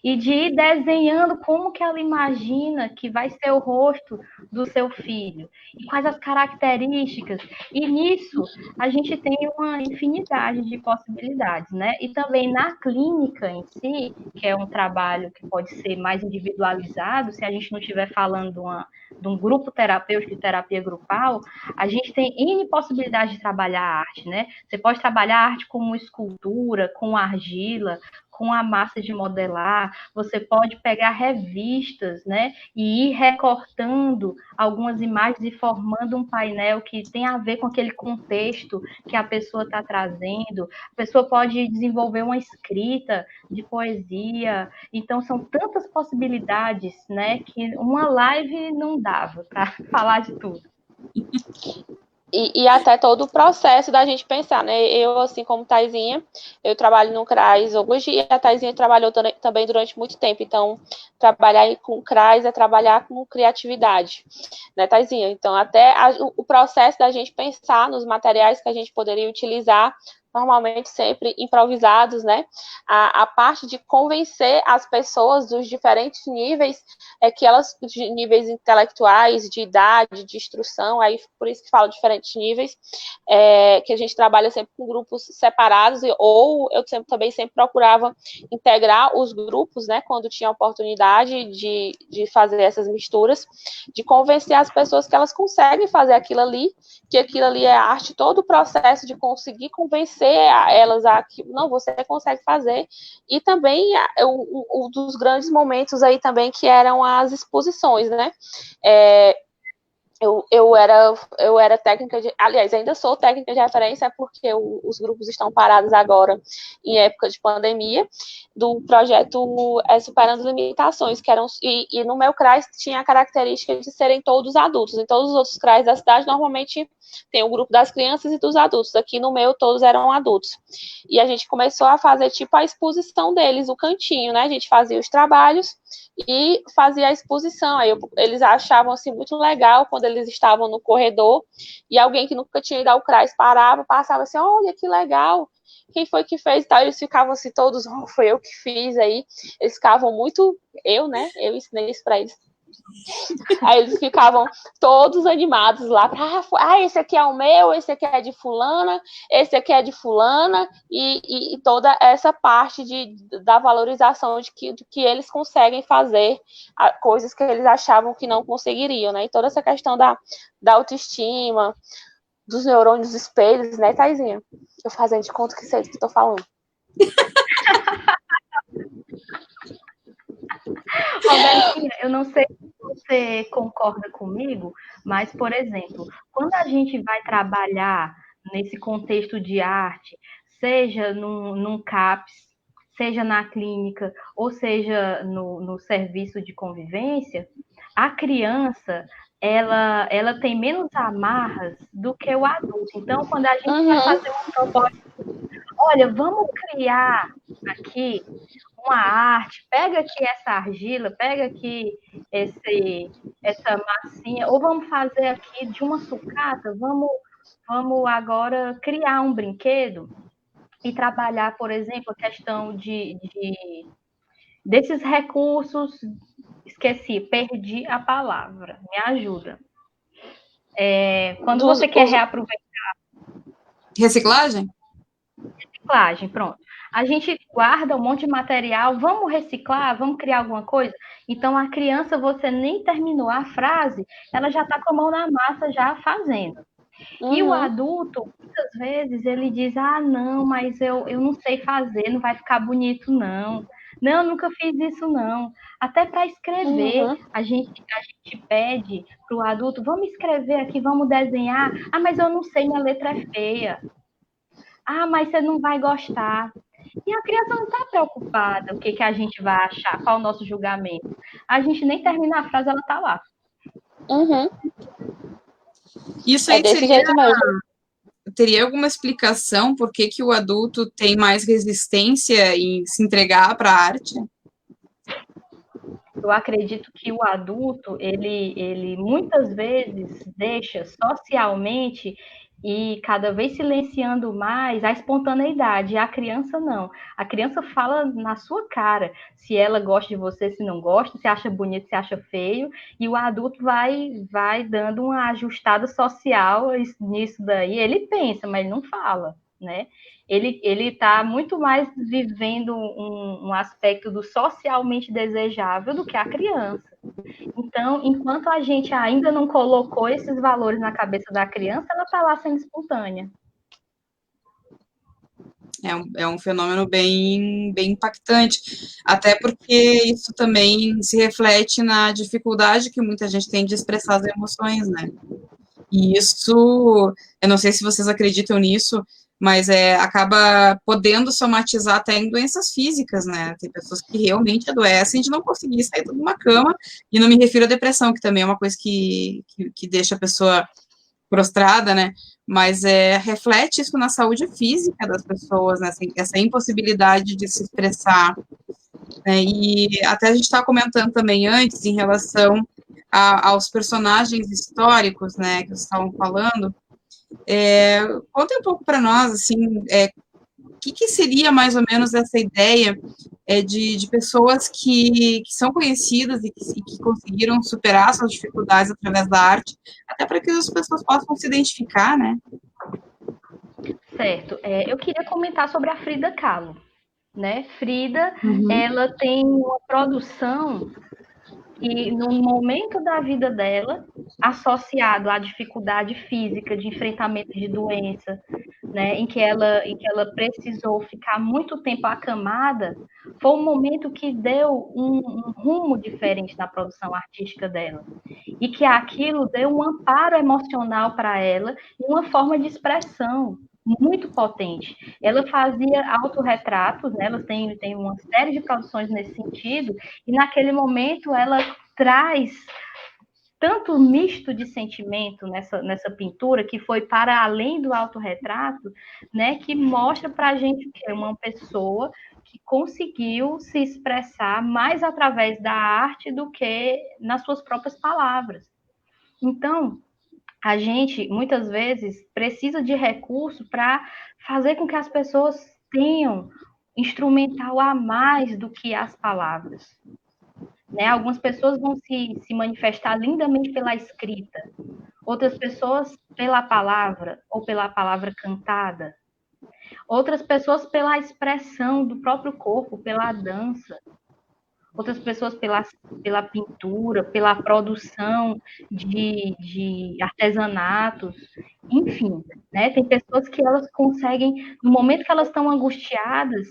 S2: E de ir desenhando como que ela imagina que vai ser o rosto do seu filho, e quais as características. E nisso a gente tem uma infinidade de possibilidades, né? E também na clínica em si, que é um trabalho que pode ser mais individualizado, se a gente não estiver falando de um grupo terapêutico de terapia grupal, a gente tem N possibilidades de trabalhar a arte, né? Você pode trabalhar a arte como escultura, com argila, com a massa de modelar, você pode pegar revistas, né, e ir recortando algumas imagens e formando um painel que tem a ver com aquele contexto que a pessoa está trazendo. A pessoa pode desenvolver uma escrita de poesia. Então, são tantas possibilidades, né, que uma live não dava para falar de tudo.
S3: E até todo o processo da gente pensar, né? Eu, assim como Taizinha, eu trabalho no CRAS hoje e a Taizinha trabalhou também durante muito tempo. Então, trabalhar com CRAS é trabalhar com criatividade, né, Taizinha? Então, até o processo da gente pensar nos materiais que a gente poderia utilizar, normalmente sempre improvisados, né? A parte de convencer as pessoas dos diferentes níveis, que elas, de níveis intelectuais, de idade, de instrução, aí por isso que falo diferentes níveis, que a gente trabalha sempre com grupos separados, ou eu também sempre procurava integrar os grupos, né, quando tinha oportunidade de fazer essas misturas, de convencer as pessoas que elas conseguem fazer aquilo ali, que aquilo ali é arte, todo o processo de conseguir convencer elas a que, não, você consegue fazer, e também um dos grandes momentos aí também que eram as exposições, né? Eu era técnica de, aliás, ainda sou técnica de referência, porque os grupos estão parados agora em época de pandemia, do projeto Superando Limitações, que eram, e no meu CRAS tinha a característica de serem todos adultos. Em todos os outros CRAS da cidade, normalmente tem o grupo das crianças e dos adultos. Aqui no meu, todos eram adultos. E a gente começou a fazer tipo a exposição deles, o cantinho, né? A gente fazia os trabalhos e fazia a exposição. Aí eles achavam assim muito legal quando eles estavam no corredor e alguém que nunca tinha ido ao CRAS parava, passava assim, olha que legal, quem foi que fez e tal. Eles ficavam assim todos, oh, foi eu que fiz. Aí eles ficavam muito, né, eu ensinei isso para eles. Aí eles ficavam todos animados lá, esse aqui é o meu, esse aqui é de fulana, esse aqui é de fulana, e toda essa parte da valorização de que eles conseguem fazer coisas que eles achavam que não conseguiriam, né? E toda essa questão da autoestima, dos neurônios espelhos, né, Taizinha? Eu fazendo de conta que sei do que estou falando.
S2: Robertinha, eu não sei se você concorda comigo, mas, por exemplo, quando a gente vai trabalhar nesse contexto de arte, seja num CAPS, seja na clínica, ou seja no serviço de convivência, a criança, ela tem menos amarras do que o adulto. Então, quando a gente vai fazer uma proposta, olha, vamos criar aqui uma arte, pega aqui essa argila, pega aqui essa massinha, ou vamos fazer aqui de uma sucata, vamos agora criar um brinquedo. e trabalhar, por exemplo, a questão desses recursos. Esqueci, perdi a palavra. Me ajuda. Quando você quer reaproveitar.
S1: Reciclagem?
S2: Reciclagem, pronto. A gente guarda um monte de material, vamos reciclar, vamos criar alguma coisa. Então, a criança, você nem terminou a frase, ela já está com a mão na massa, já fazendo. E o adulto, muitas vezes, ele diz, não, mas eu não sei fazer, não vai ficar bonito, não. Não, eu nunca fiz isso, não. Até para escrever, a gente pede para o adulto, vamos escrever aqui, vamos desenhar. Mas eu não sei, minha letra é feia. Mas você não vai gostar. E a criança não está preocupada o que a gente vai achar, qual o nosso julgamento. A gente nem termina a frase, ela está lá.
S1: Isso aí
S3: desse jeito mesmo.
S1: Teria alguma explicação por que o adulto tem mais resistência em se entregar para a arte?
S2: Eu acredito que o adulto, ele muitas vezes deixa socialmente e cada vez silenciando mais a espontaneidade. E a criança não. A criança fala na sua cara se ela gosta de você, se não gosta, se acha bonito, se acha feio. E o adulto vai dando uma ajustada social nisso daí. Ele pensa, mas não fala, né? Ele está muito mais vivendo um aspecto do socialmente desejável do que a criança. Então, enquanto a gente ainda não colocou esses valores na cabeça da criança, ela está lá sendo espontânea.
S1: É um fenômeno bem impactante, até porque isso também se reflete na dificuldade que muita gente tem de expressar as emoções, né? E isso, eu não sei se vocês acreditam nisso, mas acaba podendo somatizar até em doenças físicas, né? Tem pessoas que realmente adoecem de não conseguir sair de uma cama, e não me refiro à depressão, que também é uma coisa que deixa a pessoa prostrada, né? Mas reflete isso na saúde física das pessoas, né? Essa impossibilidade de se expressar. Né? E até a gente estava comentando também antes, em relação aos personagens históricos, né, que vocês estavam falando. Conta um pouco para nós, assim, o que seria mais ou menos essa ideia de pessoas que são conhecidas e que conseguiram superar suas dificuldades através da arte, até para que as pessoas possam se identificar, né?
S2: Certo. Eu queria comentar sobre a Frida Kahlo, né? Frida, ela tem uma produção que, no momento da vida dela, associado à dificuldade física de enfrentamento de doença, né, em que ela precisou ficar muito tempo acamada, foi um momento que deu um rumo diferente na produção artística dela. E que aquilo deu um amparo emocional para ela e uma forma de expressão muito potente. Ela fazia autorretratos, né? Ela tem uma série de produções nesse sentido, e naquele momento ela traz tanto misto de sentimento nessa pintura, que foi para além do autorretrato, né, que mostra para a gente que é uma pessoa que conseguiu se expressar mais através da arte do que nas suas próprias palavras. Então, a gente, muitas vezes, precisa de recurso para fazer com que as pessoas tenham instrumental a mais do que as palavras. Né? Algumas pessoas vão se manifestar lindamente pela escrita, outras pessoas pela palavra, ou pela palavra cantada, outras pessoas pela expressão do próprio corpo, pela dança, outras pessoas pela pintura, pela produção de artesanatos, enfim, né? Tem pessoas que elas conseguem, no momento que elas estão angustiadas,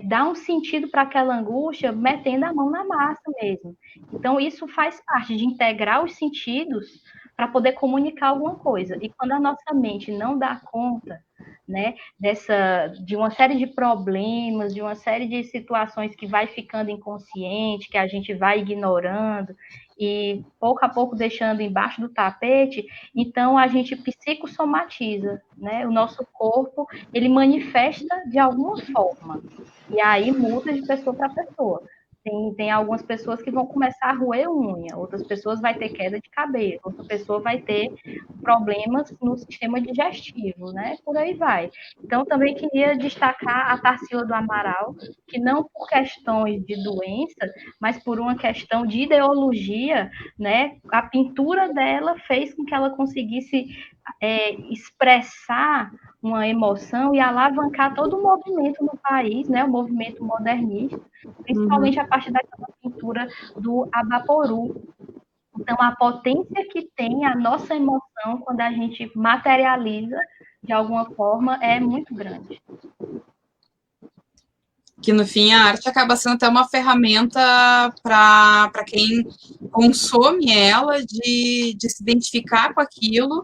S2: dar um sentido para aquela angústia, metendo a mão na massa mesmo. Então, isso faz parte de integrar os sentidos para poder comunicar alguma coisa. E quando a nossa mente não dá conta, né, de uma série de problemas, de uma série de situações que vai ficando inconsciente, que a gente vai ignorando e pouco a pouco deixando embaixo do tapete, então a gente psicossomatiza, né? O nosso corpo, ele manifesta de alguma forma, e aí muda de pessoa para pessoa. Tem algumas pessoas que vão começar a roer unha, outras pessoas vai ter queda de cabelo, outra pessoa vai ter problemas no sistema digestivo, né? Por aí vai. Então, também queria destacar a Tarsila do Amaral, que não por questões de doença, mas por uma questão de ideologia, né? A pintura dela fez com que ela conseguisse expressar uma emoção e alavancar todo o movimento no país, né? O movimento modernista, principalmente a partir daquela pintura do Abaporu. Então, a potência que tem a nossa emoção quando a gente materializa de alguma forma é muito grande.
S1: Que no fim a arte acaba sendo até uma ferramenta para quem consome ela de se identificar com aquilo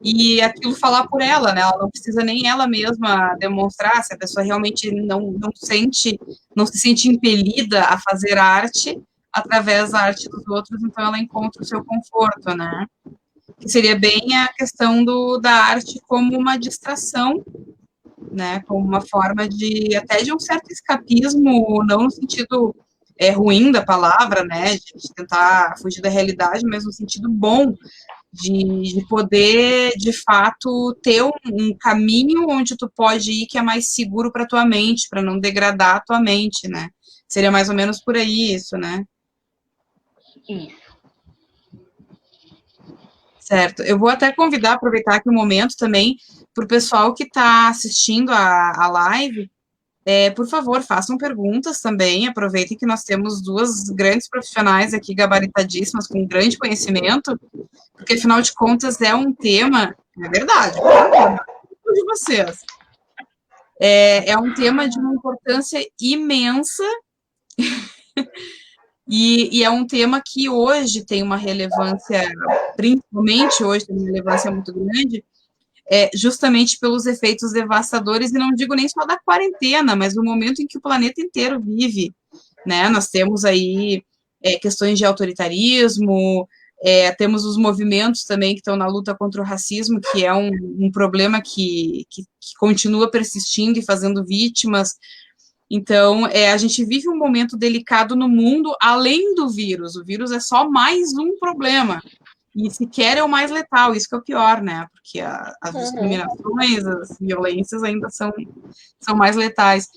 S1: e aquilo falar por ela, né? Ela não precisa nem ela mesma demonstrar, se a pessoa realmente não se sente impelida a fazer arte através da arte dos outros, então ela encontra o seu conforto, né? Que seria bem a questão da arte como uma distração, né, como uma forma até de um certo escapismo, não no sentido ruim da palavra, né, de tentar fugir da realidade, mas no sentido bom, de poder, de fato, ter um caminho onde tu pode ir que é mais seguro para tua mente, para não degradar a tua mente, né, seria mais ou menos por aí isso, né?
S2: Isso.
S1: Certo. Eu vou até convidar, aproveitar aqui o momento também, para o pessoal que está assistindo a live, por favor, façam perguntas também, aproveitem que nós temos duas grandes profissionais aqui, gabaritadíssimas, com grande conhecimento, porque, afinal de contas, é um tema, é verdade, de vocês, é um tema de uma importância imensa, e é um tema que hoje tem uma relevância, principalmente hoje tem uma relevância muito grande, justamente pelos efeitos devastadores, e não digo nem só da quarentena, mas do momento em que o planeta inteiro vive, né? Nós temos aí questões de autoritarismo, temos os movimentos também que estão na luta contra o racismo, que é um problema que continua persistindo e fazendo vítimas. Então, a gente vive um momento delicado no mundo, além do vírus. O vírus é só mais um problema. E sequer é o mais letal, isso que é o pior, né? Porque as discriminações, as violências ainda são mais letais.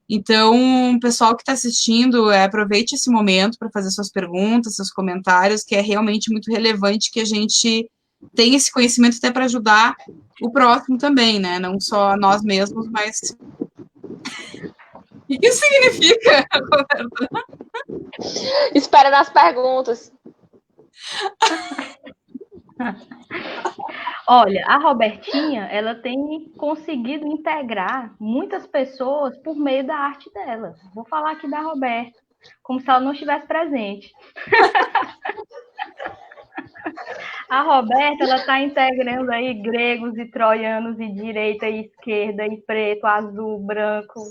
S1: Então, o pessoal que está assistindo, aproveite esse momento para fazer suas perguntas, seus comentários, que é realmente muito relevante que a gente tenha esse conhecimento até para ajudar o próximo também, né? Não só nós mesmos, mas... O que isso significa, Roberta?
S3: Espera nas perguntas.
S2: Olha, a Robertinha, ela tem conseguido integrar muitas pessoas por meio da arte dela. Vou falar aqui da Roberta, como se ela não estivesse presente. A Roberta, ela está integrando aí gregos e troianos, e direita e esquerda, e preto, azul, branco,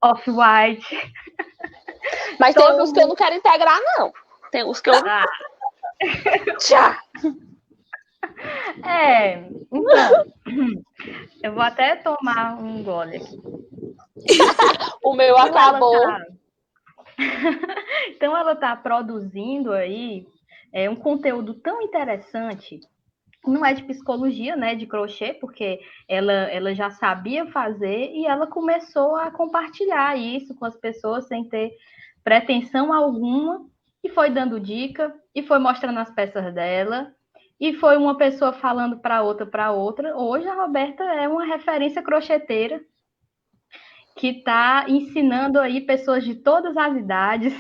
S2: off-white.
S3: Mas tem uns que eu não quero integrar, não. Tem uns que eu... Tchau!
S2: Então, eu vou até tomar um gole aqui.
S3: O meu acabou.
S2: Então, ela está produzindo aí um conteúdo tão interessante. Não é de psicologia, né, de crochê, porque ela já sabia fazer e ela começou a compartilhar isso com as pessoas sem ter pretensão alguma, e foi dando dica, e foi mostrando as peças dela, e foi uma pessoa falando para outra. Hoje a Roberta é uma referência crocheteira que está ensinando aí pessoas de todas as idades,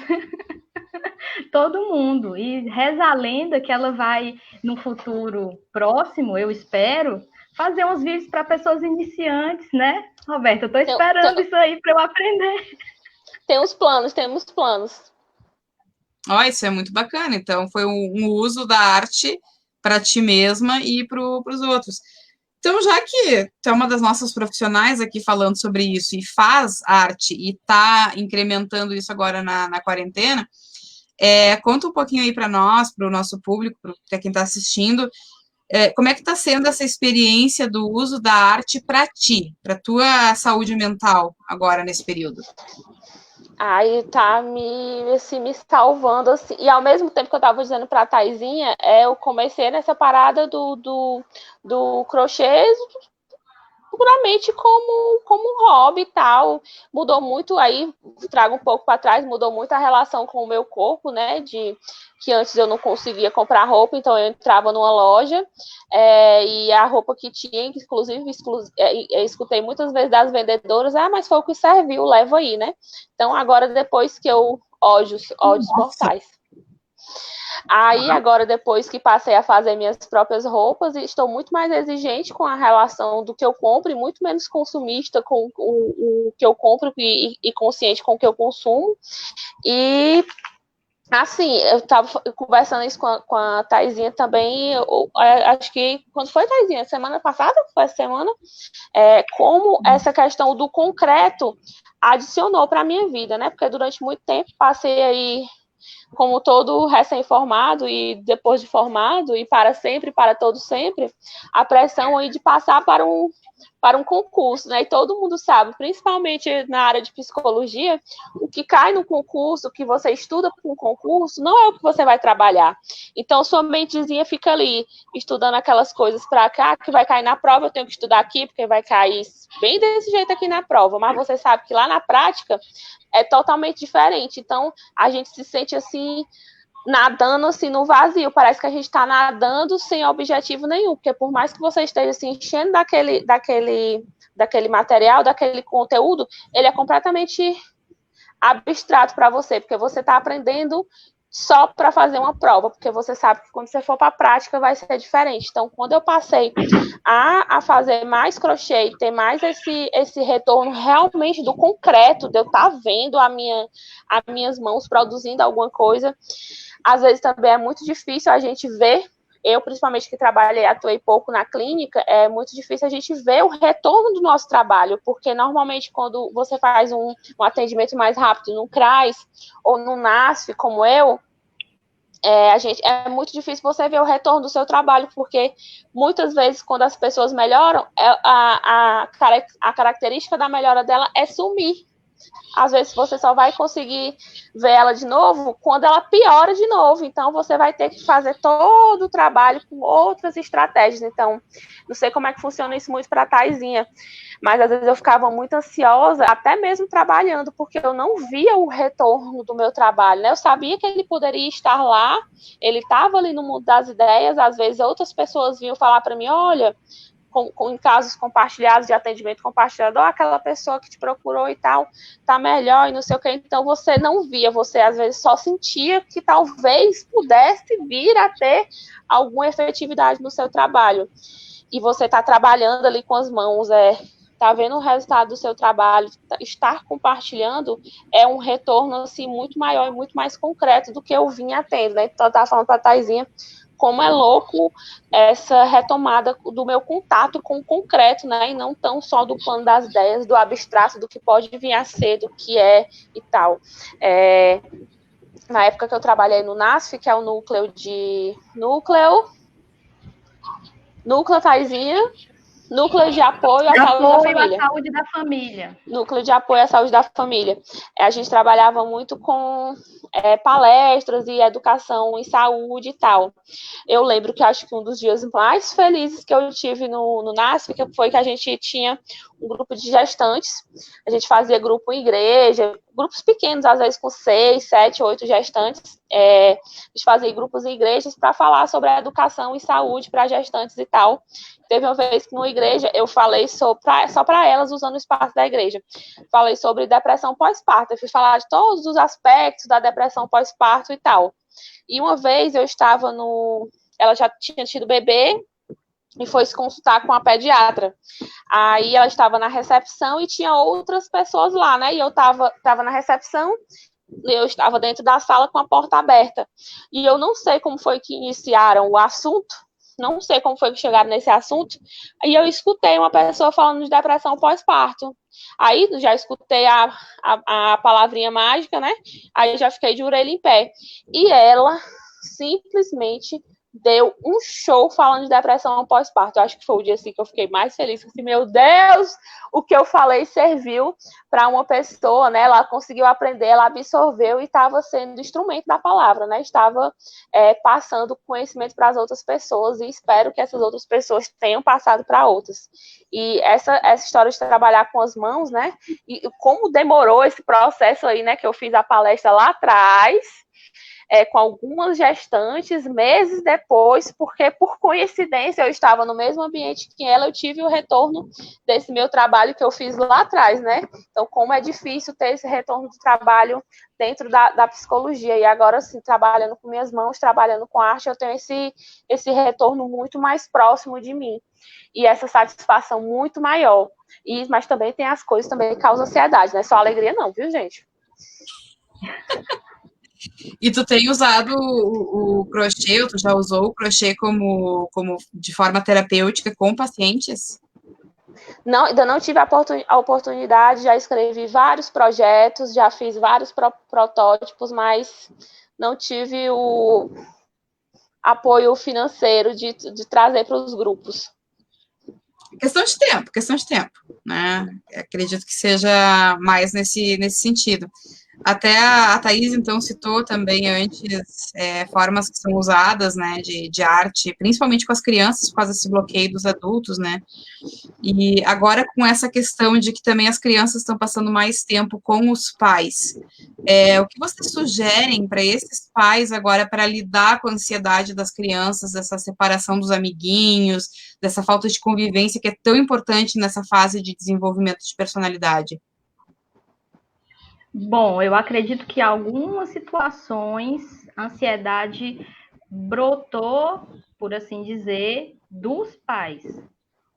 S2: todo mundo. E reza a lenda que ela vai, no futuro próximo, eu espero, fazer uns vídeos para pessoas iniciantes, né, Roberta? Eu estou esperando isso aí para eu aprender.
S3: Temos planos.
S1: Isso é muito bacana. Então, foi um uso da arte para ti mesma e para os outros. Então, já que tu é uma das nossas profissionais aqui falando sobre isso e faz arte e está incrementando isso agora na quarentena, conta um pouquinho aí para nós, para o nosso público, para quem está assistindo, como é que está sendo essa experiência do uso da arte para ti, para tua saúde mental agora nesse período?
S3: Aí tá me salvando, assim. E ao mesmo tempo que eu tava dizendo pra Taizinha, eu comecei nessa parada do crochê puramente como um hobby e tal. Mudou muito, aí trago um pouco para trás, mudou muito a relação com o meu corpo, né? De que antes eu não conseguia comprar roupa, então eu entrava numa loja e a roupa que tinha, inclusive, escutei muitas vezes das vendedoras, mas foi o que serviu, leva aí, né? Então agora depois que eu ódios mortais. Aí, agora, depois que passei a fazer minhas próprias roupas, estou muito mais exigente com a relação do que eu compro e muito menos consumista com o que eu compro e consciente com o que eu consumo. E, assim, eu estava conversando isso com a Taizinha também, acho que, quando foi, Taizinha? Semana passada? Foi essa semana? Como essa questão do concreto adicionou para a minha vida, né? Porque durante muito tempo passei aí como todo recém-formado e depois de formado, e para sempre, para todo sempre, a pressão aí de passar para um concurso, né? E todo mundo sabe, principalmente na área de psicologia, o que cai no concurso, o que você estuda para um concurso, não é o que você vai trabalhar. Então, sua mentezinha fica ali, estudando aquelas coisas para cá, que vai cair na prova, eu tenho que estudar aqui, porque vai cair bem desse jeito aqui na prova, mas você sabe que lá na prática é totalmente diferente. Então, a gente se sente assim, nadando assim no vazio, parece que a gente está nadando sem objetivo nenhum, porque por mais que você esteja se enchendo daquele material, daquele conteúdo, ele é completamente abstrato para você, porque você está aprendendo só para fazer uma prova, porque você sabe que quando você for para a prática vai ser diferente. Então, quando eu passei a fazer mais crochê e ter mais esse retorno realmente do concreto, de eu estar vendo as minhas mãos produzindo alguma coisa, às vezes também é muito difícil a gente ver, eu principalmente que trabalhei, atuei pouco na clínica, é muito difícil a gente ver o retorno do nosso trabalho, porque normalmente quando você faz um atendimento mais rápido no CRAS ou no NASF, como eu, é muito difícil você ver o retorno do seu trabalho, porque muitas vezes quando as pessoas melhoram, a característica da melhora dela é sumir. Às vezes você só vai conseguir ver ela de novo quando ela piora de novo. Então, você vai ter que fazer todo o trabalho com outras estratégias. Então, não sei como é que funciona isso muito para a Taizinha, mas às vezes eu ficava muito ansiosa, até mesmo trabalhando, porque eu não via o retorno do meu trabalho, né? Eu sabia que ele poderia estar lá, ele estava ali no mundo das ideias, às vezes outras pessoas vinham falar para mim, olha, em casos compartilhados, de atendimento compartilhado, aquela pessoa que te procurou e tal, tá melhor e não sei o que, então você não via, você às vezes só sentia que talvez pudesse vir a ter alguma efetividade no seu trabalho, e você tá trabalhando ali com as mãos, tá vendo o resultado do seu trabalho, estar compartilhando é um retorno assim muito maior e muito mais concreto do que eu vinha tendo, né? Então eu tava falando pra Taizinha como é louco essa retomada do meu contato com o concreto, né, e não tão só do plano das ideias, do abstrato, do que pode vir a ser, do que é e tal. Na época que eu trabalhei no NASF, que é o núcleo Taizinha, Núcleo de Apoio à Saúde da Família.
S2: Saúde da Família.
S3: Núcleo de Apoio à Saúde da Família. A gente trabalhava muito com palestras e educação em saúde e tal. Eu lembro que acho que um dos dias mais felizes que eu tive no NASF foi que a gente tinha um grupo de gestantes. A gente fazia grupo em igreja, grupos pequenos, às vezes com 6, 7, 8 gestantes. A gente fazia grupos em igrejas para falar sobre a educação e saúde para gestantes e tal. Teve uma vez que numa igreja eu falei só para elas, usando o espaço da igreja. Falei sobre depressão pós-parto. Eu fui falar de todos os aspectos da depressão pós-parto e tal. E uma vez eu estava ela já tinha tido bebê e foi se consultar com a pediatra. Aí ela estava na recepção e tinha outras pessoas lá, né? E eu estava na recepção, eu estava dentro da sala com a porta aberta. E eu não sei como foi que iniciaram o assunto, não sei como foi que chegaram nesse assunto, e eu escutei uma pessoa falando de depressão pós-parto. Aí já escutei a palavrinha mágica, né? Aí já fiquei de orelha em pé. E ela simplesmente deu um show falando de depressão pós-parto. Eu acho que foi o dia assim que eu fiquei mais feliz. Assim, meu Deus, o que eu falei serviu para uma pessoa, né? Ela conseguiu aprender, ela absorveu e estava sendo instrumento da palavra, né? Estava passando conhecimento para as outras pessoas e espero que essas outras pessoas tenham passado para outras. E essa história de trabalhar com as mãos, né? E como demorou esse processo aí, né? Que eu fiz a palestra lá atrás, com algumas gestantes, meses depois, porque por coincidência eu estava no mesmo ambiente que ela, eu tive o retorno desse meu trabalho que eu fiz lá atrás, né? Então, como é difícil ter esse retorno de trabalho dentro da psicologia, e agora, assim, trabalhando com minhas mãos, trabalhando com arte, eu tenho esse retorno muito mais próximo de mim, e essa satisfação muito maior. Mas também tem as coisas também que causam ansiedade, não é só alegria não, viu, gente?
S1: E tu tem usado o crochê, ou tu já usou o crochê como de forma terapêutica com pacientes?
S3: Não, ainda não tive a oportunidade, já escrevi vários projetos, já fiz vários protótipos, mas não tive o apoio financeiro de trazer para os grupos.
S1: Questão de tempo, né? Acredito que seja mais nesse sentido. Até a Thaís, então, citou também antes formas que são usadas, né, de arte, principalmente com as crianças, por causa desse bloqueio dos adultos, né? E agora com essa questão de que também as crianças estão passando mais tempo com os pais, o que vocês sugerem para esses pais agora para lidar com a ansiedade das crianças, dessa separação dos amiguinhos, dessa falta de convivência que é tão importante nessa fase de desenvolvimento de personalidade?
S2: Bom, eu acredito que em algumas situações a ansiedade brotou, por assim dizer, dos pais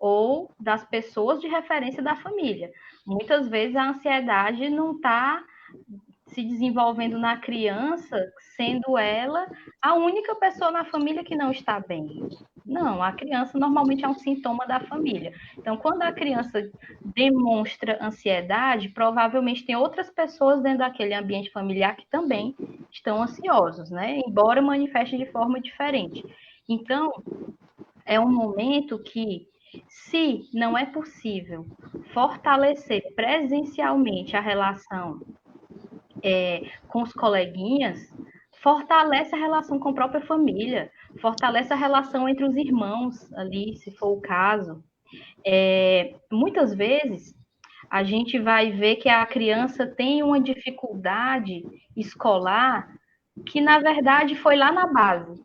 S2: ou das pessoas de referência da família. Muitas vezes a ansiedade não está se desenvolvendo na criança, sendo ela a única pessoa na família que não está bem. Não, a criança normalmente é um sintoma da família. Então, quando a criança demonstra ansiedade, provavelmente tem outras pessoas dentro daquele ambiente familiar que também estão ansiosos, né? Embora manifeste de forma diferente. Então, é um momento que, se não é possível fortalecer presencialmente a relação com os coleguinhas, fortalece a relação com a própria família, fortalece a relação entre os irmãos ali, se for o caso. Muitas vezes a gente vai ver que a criança tem uma dificuldade escolar que, na verdade, foi lá na base.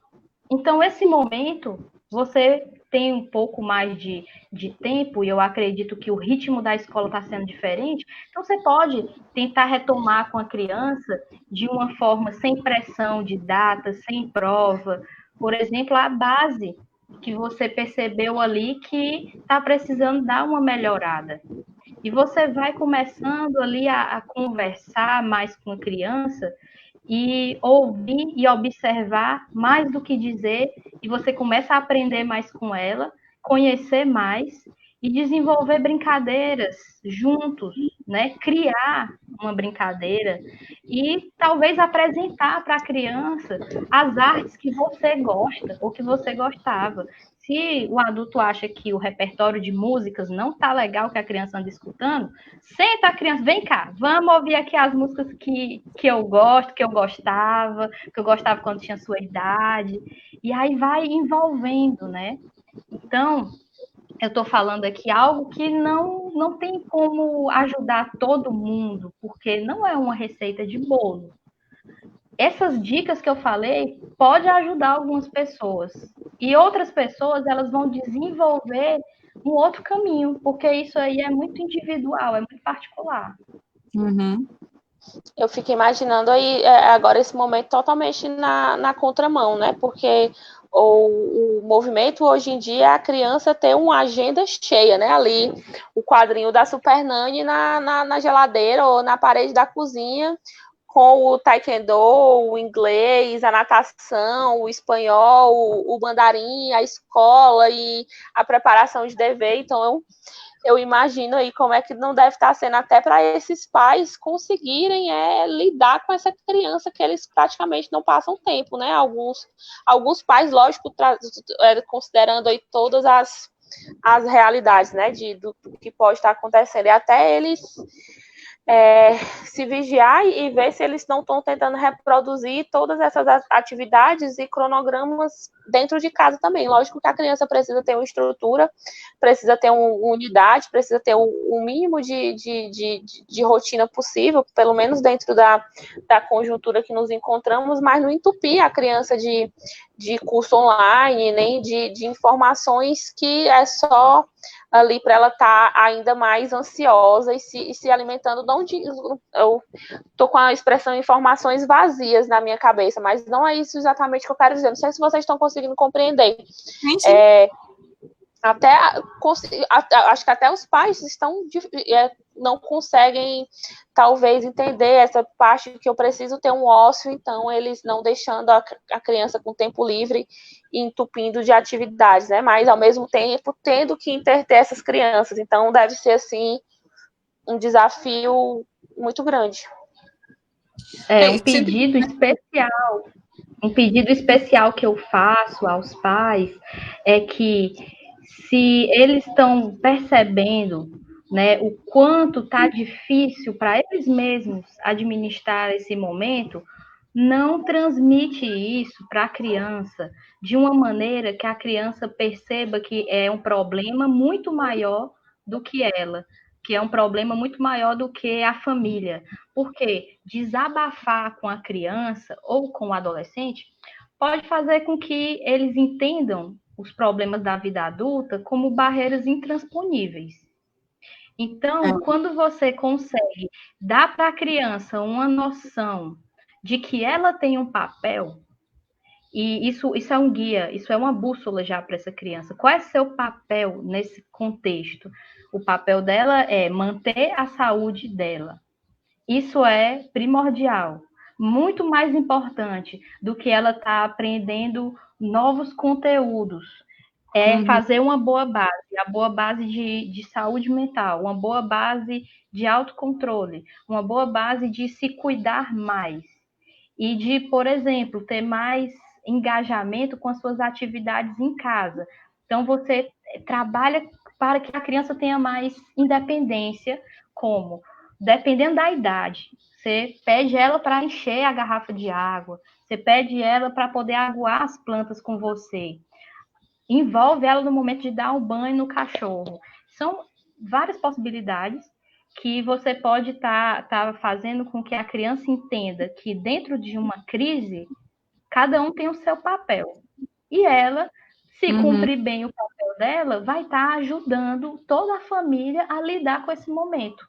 S2: Então, esse momento, você tem um pouco mais de tempo, e eu acredito que o ritmo da escola está sendo diferente, então você pode tentar retomar com a criança de uma forma sem pressão de data, sem prova. Por exemplo, a base que você percebeu ali que está precisando dar uma melhorada. E você vai começando ali a conversar mais com a criança e ouvir e observar mais do que dizer, e você começa a aprender mais com ela, conhecer mais e desenvolver brincadeiras juntos, né? Criar uma brincadeira e talvez apresentar para a criança as artes que você gosta ou que você gostava. Se o adulto acha que o repertório de músicas não está legal que a criança anda escutando, senta a criança, vem cá, vamos ouvir aqui as músicas que eu gosto, que eu gostava quando tinha sua idade, e aí vai envolvendo, né? Então, eu estou falando aqui algo que não tem como ajudar todo mundo, porque não é uma receita de bolo. Essas dicas que eu falei pode ajudar algumas pessoas. E outras pessoas, elas vão desenvolver um outro caminho, porque isso aí é muito individual, é muito particular.
S1: Uhum.
S3: Eu fico imaginando aí agora esse momento totalmente na contramão, né? Porque o movimento hoje em dia é a criança ter uma agenda cheia, né? Ali, o quadrinho da Super Nani na geladeira ou na parede da cozinha, com o taekwondo, o inglês, a natação, o espanhol, o mandarim, a escola e a preparação de dever. Então, eu imagino aí como é que não deve estar sendo até para esses pais conseguirem lidar com essa criança que eles praticamente não passam tempo, né? Alguns pais, lógico, considerando aí todas as realidades, né, do que pode estar acontecendo, e até eles se vigiar e ver se eles não estão tentando reproduzir todas essas atividades e cronogramas dentro de casa também. Lógico que a criança precisa ter uma estrutura, precisa ter uma unidade, precisa ter o mínimo de rotina possível, pelo menos dentro da conjuntura que nos encontramos, mas não entupir a criança de curso online, nem de informações que é só ali para ela estar ainda mais ansiosa e se alimentando. Eu estou com a expressão informações vazias na minha cabeça, mas não é isso exatamente que eu quero dizer. Não sei se vocês estão conseguindo compreender. Acho que até os pais não conseguem, talvez, entender essa parte que eu preciso ter um ócio, então eles não deixando a criança com tempo livre e entupindo de atividades, né? Mas, ao mesmo tempo, tendo que entreter essas crianças. Então, deve ser, assim, um desafio muito grande.
S2: Um pedido especial que eu faço aos pais é que, se eles estão percebendo, né, o quanto está difícil para eles mesmos administrar esse momento, não transmite isso para a criança de uma maneira que a criança perceba que é um problema muito maior do que ela, que é um problema muito maior do que a família. Porque desabafar com a criança ou com o adolescente pode fazer com que eles entendam os problemas da vida adulta como barreiras intransponíveis. Então, quando você consegue dar para a criança uma noção de que ela tem um papel, e isso é um guia, isso é uma bússola já para essa criança. Qual é seu papel nesse contexto? O papel dela é manter a saúde dela. Isso é primordial. Muito mais importante do que ela estar aprendendo novos conteúdos. Fazer uma boa base, a boa base de saúde mental, uma boa base de autocontrole, uma boa base de se cuidar mais e de, por exemplo, ter mais engajamento com as suas atividades em casa. Então, você trabalha para que a criança tenha mais independência, como, dependendo da idade, você pede ela para encher a garrafa de água, você pede ela para poder aguar as plantas com você, envolve ela no momento de dar um banho no cachorro. São várias possibilidades que você pode estar fazendo com que a criança entenda que dentro de uma crise, cada um tem o seu papel. E ela, se cumprir bem o papel dela, vai estar ajudando toda a família a lidar com esse momento.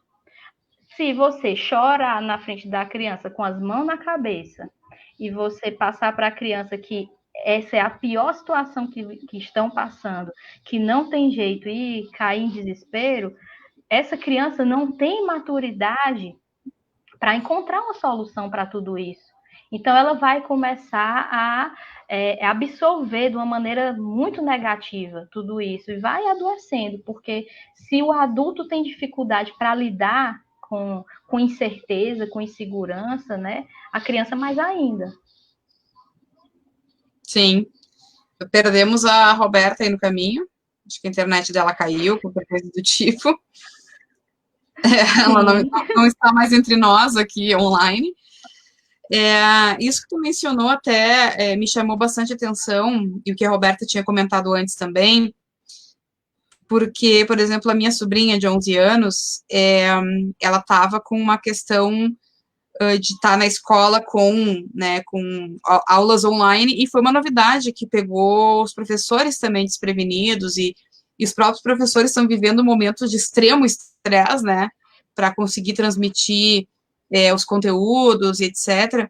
S2: Se você chorar na frente da criança com as mãos na cabeça e você passar para a criança que essa é a pior situação que estão passando, que não tem jeito e cair em desespero, essa criança não tem maturidade para encontrar uma solução para tudo isso. Então, ela vai começar a absorver de uma maneira muito negativa tudo isso e vai adoecendo, porque se o adulto tem dificuldade para lidar com incerteza, com insegurança, né, a criança mais ainda.
S1: Sim. Perdemos a Roberta aí no caminho. Acho que a internet dela caiu, qualquer coisa do tipo. Ela não está mais entre nós aqui online. Isso que tu mencionou até me chamou bastante atenção, e o que a Roberta tinha comentado antes também, porque, por exemplo, a minha sobrinha de 11 anos, ela estava com uma questão de estar na escola com aulas online, e foi uma novidade que pegou os professores também desprevenidos, e os próprios professores estão vivendo momentos de extremo estresse, né, para conseguir transmitir os conteúdos, e etc.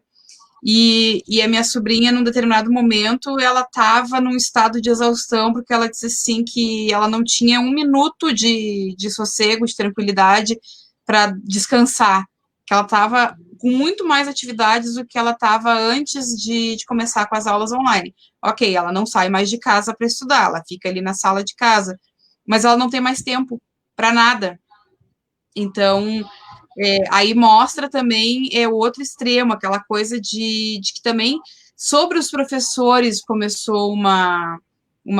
S1: E a minha sobrinha, num determinado momento, ela estava num estado de exaustão, porque ela disse assim que ela não tinha um minuto de sossego, de tranquilidade para descansar, que ela estava com muito mais atividades do que ela estava antes de começar com as aulas online. Ok, ela não sai mais de casa para estudar, ela fica ali na sala de casa, mas ela não tem mais tempo para nada. Então, aí mostra também o outro extremo, aquela coisa de que também sobre os professores começou uma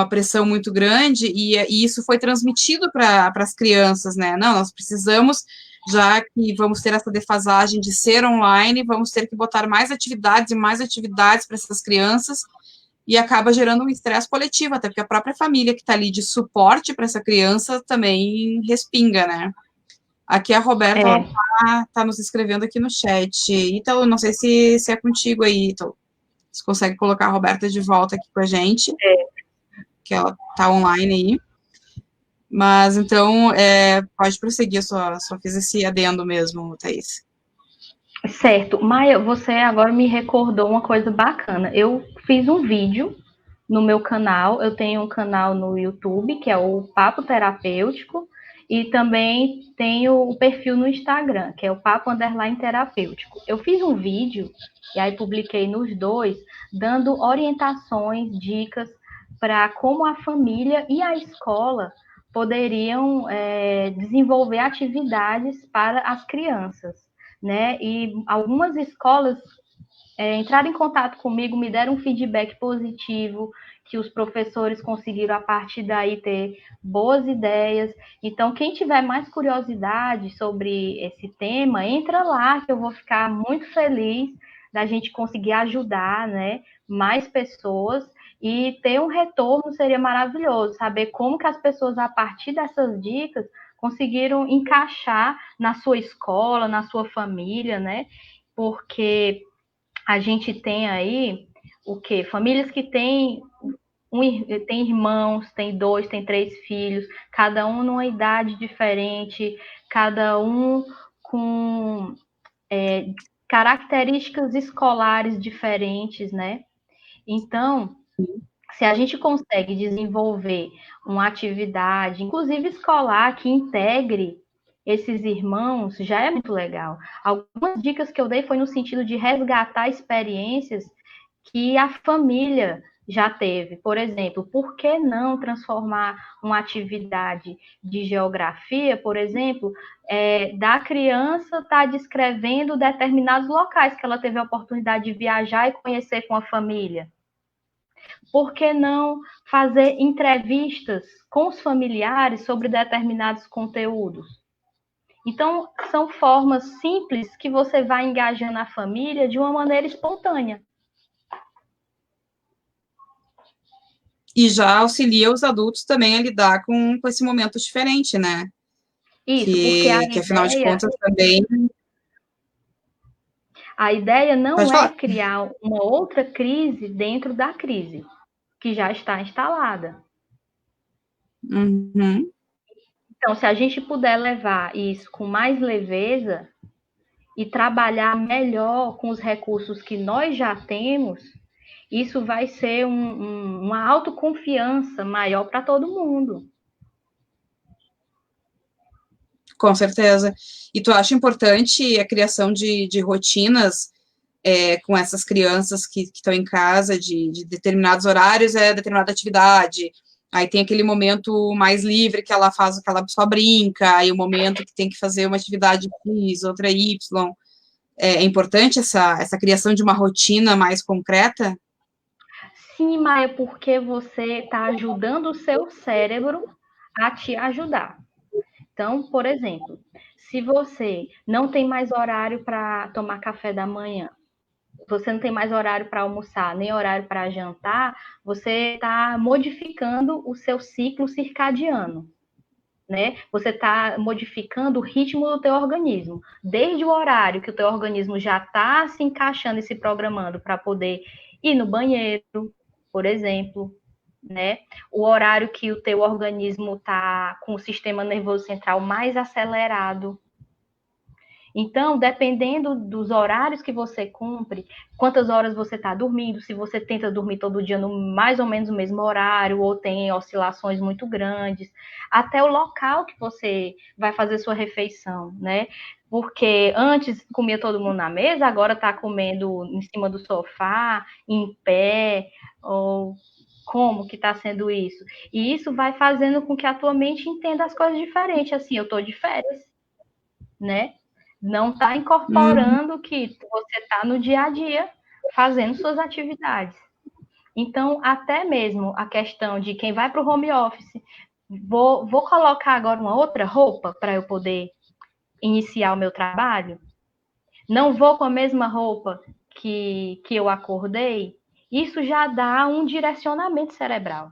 S1: pressão muito grande e isso foi transmitido para as crianças, né? Não, nós precisamos, já que vamos ter essa defasagem de ser online, vamos ter que botar mais atividades e mais atividades para essas crianças, e acaba gerando um estresse coletivo, até porque a própria família que está ali de suporte para essa criança também respinga, né? Aqui a Roberta, ela tá nos escrevendo aqui no chat. Então, não sei se é contigo aí, Ítalo. Você consegue colocar a Roberta de volta aqui com a gente, que ela tá online aí. Mas, então, pode prosseguir, só fiz esse adendo mesmo, Thaís.
S2: Certo. Maia, você agora me recordou uma coisa bacana. Eu fiz um vídeo no meu canal, eu tenho um canal no YouTube, que é o Papo Terapêutico, e também tenho o perfil no Instagram, que é o Papo Underline Terapêutico. Eu fiz um vídeo, e aí publiquei nos dois, dando orientações, dicas para como a família e a escola poderiam desenvolver atividades para as crianças, né? E algumas escolas entraram em contato comigo, me deram um feedback positivo, que os professores conseguiram, a partir daí, ter boas ideias. Então, quem tiver mais curiosidade sobre esse tema, entra lá, que eu vou ficar muito feliz da gente conseguir ajudar, né, mais pessoas, e ter um retorno seria maravilhoso, saber como que as pessoas, a partir dessas dicas, conseguiram encaixar na sua escola, na sua família, né, porque a gente tem aí o quê? Famílias que têm tem irmãos, tem 2, tem 3 filhos, cada um numa idade diferente, cada um com características escolares diferentes, né? Então, se a gente consegue desenvolver uma atividade, inclusive escolar, que integre esses irmãos, já é muito legal. Algumas dicas que eu dei foi no sentido de resgatar experiências que a família já teve. Por exemplo, por que não transformar uma atividade de geografia, por exemplo, da criança estar descrevendo determinados locais que ela teve a oportunidade de viajar e conhecer com a família? Por que não fazer entrevistas com os familiares sobre determinados conteúdos? Então, são formas simples que você vai engajando a família de uma maneira espontânea.
S1: E já auxilia os adultos também a lidar com esse momento diferente, né?
S2: Isso, porque
S1: que afinal de contas também...
S2: A ideia não é criar uma outra crise dentro da crise, que já está instalada.
S1: Uhum.
S2: Então, se a gente puder levar isso com mais leveza e trabalhar melhor com os recursos que nós já temos, isso vai ser uma autoconfiança maior para todo mundo.
S1: Com certeza. E tu acha importante a criação de rotinas com essas crianças que estão em casa, de determinados horários, determinada atividade, aí tem aquele momento mais livre que ela faz, que ela só brinca, aí o momento que tem que fazer uma atividade X, outra Y. É importante essa criação de uma rotina mais concreta?
S2: Sim, Maia, porque você está ajudando o seu cérebro a te ajudar. Então, por exemplo, se você não tem mais horário para tomar café da manhã, você não tem mais horário para almoçar, nem horário para jantar, você está modificando o seu ciclo circadiano, né? Você está modificando o ritmo do teu organismo. Desde o horário que o teu organismo já está se encaixando e se programando para poder ir no banheiro, por exemplo, né? O horário que o teu organismo está com o sistema nervoso central mais acelerado. Então, dependendo dos horários que você cumpre, quantas horas você está dormindo, se você tenta dormir todo dia no mais ou menos o mesmo horário, ou tem oscilações muito grandes, até o local que você vai fazer sua refeição, né? Porque antes comia todo mundo na mesa, agora está comendo em cima do sofá, em pé, ou Como que está sendo isso? E isso vai fazendo com que a tua mente entenda as coisas diferentes. Assim, eu estou de férias, né? Não está incorporando que você está no dia a dia fazendo suas atividades. Então, até mesmo a questão de quem vai para o home office, vou colocar agora uma outra roupa para eu poder iniciar o meu trabalho? Não vou com a mesma roupa que eu acordei? Isso já dá um direcionamento cerebral.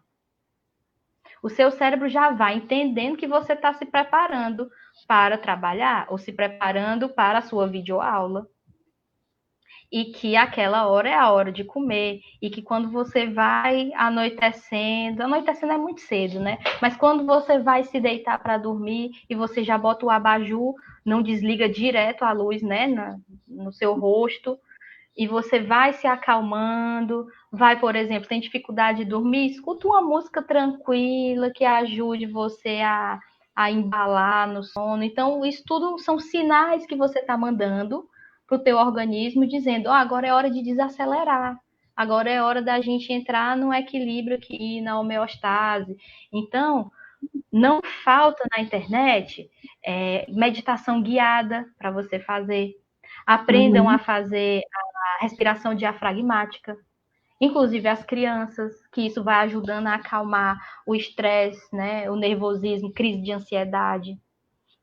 S2: O seu cérebro já vai entendendo que você está se preparando para trabalhar ou se preparando para a sua videoaula. E que aquela hora é a hora de comer, e que quando você vai anoitecendo é muito cedo, né? Mas quando você vai se deitar para dormir e você já bota o abajur, não desliga direto a luz, né, no seu rosto, e você vai se acalmando, vai, por exemplo, tem dificuldade de dormir, escuta uma música tranquila que ajude você a embalar no sono. Então, isso tudo são sinais que você está mandando para o teu organismo, dizendo, agora é hora de desacelerar, agora é hora da gente entrar no equilíbrio aqui, na homeostase. Então, não falta na internet meditação guiada para você fazer. Aprendam a fazer a respiração diafragmática, inclusive as crianças, que isso vai ajudando a acalmar o estresse, né, o nervosismo, crise de ansiedade.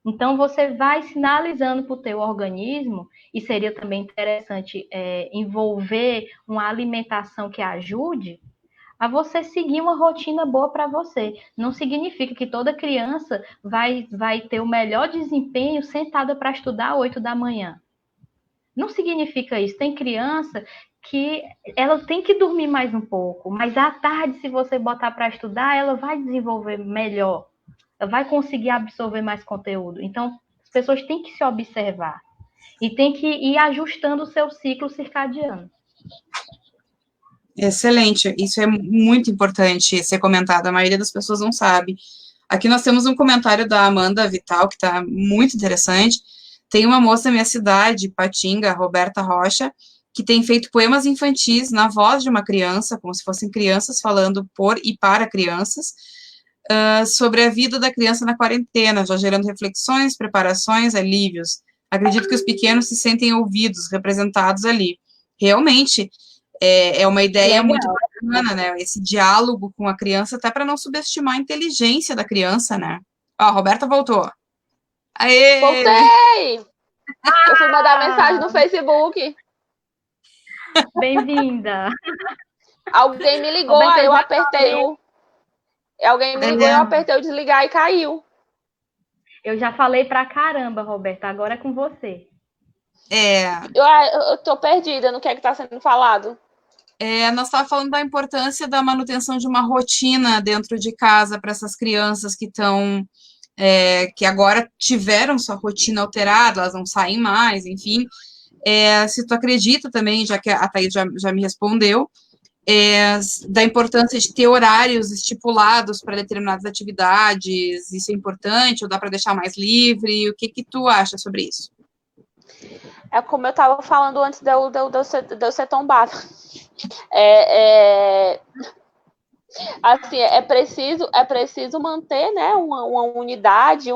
S2: Então, você vai sinalizando para o teu organismo, e seria também interessante envolver uma alimentação que ajude a você seguir uma rotina boa para você. Não significa que toda criança vai ter o melhor desempenho sentada para estudar às 8 da manhã. Não significa isso. Tem criança que ela tem que dormir mais um pouco, mas à tarde, se você botar para estudar, ela vai desenvolver melhor, ela vai conseguir absorver mais conteúdo. Então, as pessoas têm que se observar e tem que ir ajustando o seu ciclo circadiano.
S1: Excelente, isso é muito importante ser comentado, a maioria das pessoas não sabe. Aqui nós temos um comentário da Amanda Vital, que está muito interessante. Tem uma moça na minha cidade, Patinga, Roberta Rocha, que tem feito poemas infantis na voz de uma criança, como se fossem crianças falando por e para crianças, sobre a vida da criança na quarentena, já gerando reflexões, preparações, alívios. Acredito que os pequenos se sentem ouvidos, representados ali. Realmente, é uma ideia muito bacana, né? Esse diálogo com a criança, até para não subestimar a inteligência da criança, né? Ó, a Roberta voltou. Aê!
S3: Voltei! Eu fui mandar mensagem no Facebook.
S2: Bem-vinda!
S3: Alguém me ligou, aí eu apertei o... Alguém me ligou, eu apertei o desligar e caiu.
S2: Eu já falei pra caramba, Roberta, agora é com você.
S3: Eu tô perdida no que é que tá sendo falado.
S1: Nós estávamos falando da importância da manutenção de uma rotina dentro de casa para essas crianças que estão, que agora tiveram sua rotina alterada, elas não saem mais, enfim. Se tu acredita também, já que a Thaís já me respondeu, da importância de ter horários estipulados para determinadas atividades, isso é importante, ou dá para deixar mais livre? O que tu acha sobre isso?
S3: É como eu estava falando antes de eu ser tombada. Assim, é preciso manter, né, uma unidade,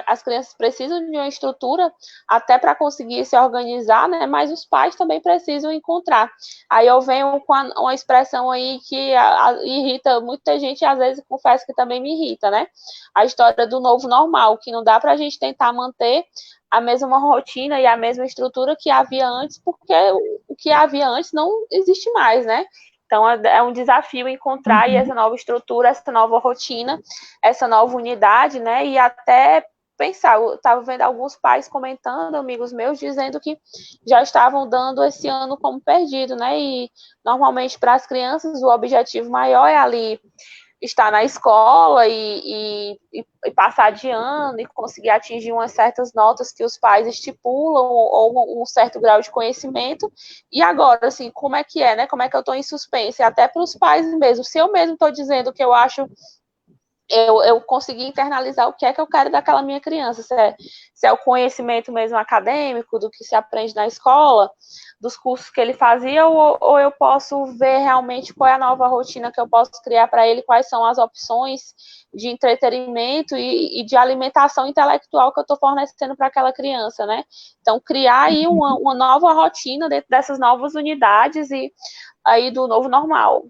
S3: as crianças precisam de uma estrutura até para conseguir se organizar, né, mas os pais também precisam encontrar. Aí eu venho com uma expressão aí que irrita muita gente, e às vezes confesso que também me irrita, né, a história do novo normal, que não dá para a gente tentar manter a mesma rotina e a mesma estrutura que havia antes, porque o que havia antes não existe mais, né? Então, é um desafio encontrar essa nova estrutura, essa nova rotina, essa nova unidade, né? E até pensar, eu estava vendo alguns pais comentando, amigos meus, dizendo que já estavam dando esse ano como perdido, né? E normalmente para as crianças o objetivo maior é ali estar na escola e passar de ano e conseguir atingir umas certas notas que os pais estipulam ou um certo grau de conhecimento. E agora, assim, como é que é, né? Como é que eu estou em suspense? Até para os pais mesmo. Se eu mesmo estou dizendo que eu acho eu consegui internalizar o que é que eu quero daquela minha criança, se é o conhecimento mesmo acadêmico, do que se aprende na escola, dos cursos que ele fazia, ou eu posso ver realmente qual é a nova rotina que eu posso criar para ele, quais são as opções de entretenimento e de alimentação intelectual que eu estou fornecendo para aquela criança, né? Então, criar aí uma nova rotina dentro dessas novas unidades e aí do novo normal.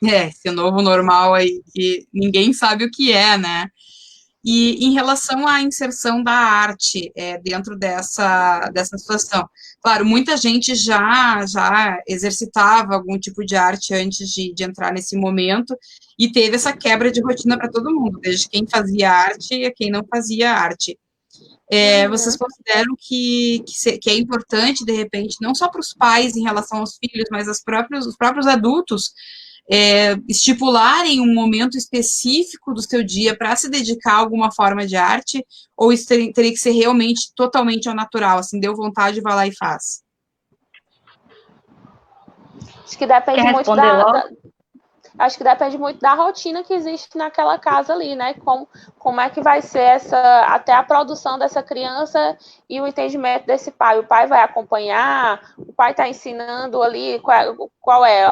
S1: Esse novo normal aí que ninguém sabe o que é, né? E em relação à inserção da arte dentro dessa situação, claro, muita gente já exercitava algum tipo de arte antes de entrar nesse momento e teve essa quebra de rotina para todo mundo, desde quem fazia arte a quem não fazia arte. Vocês consideram que é importante, de repente, não só para os pais em relação aos filhos, mas os próprios adultos, estipularem um momento específico do seu dia para se dedicar a alguma forma de arte, ou isso teria que ser realmente totalmente ao natural, assim, deu vontade, vai lá e faz?
S3: Acho que depende muito acho que depende muito da rotina que existe naquela casa ali, né? Como é que vai ser até a produção dessa criança e o entendimento desse pai. O pai vai acompanhar, o pai está ensinando ali qual é,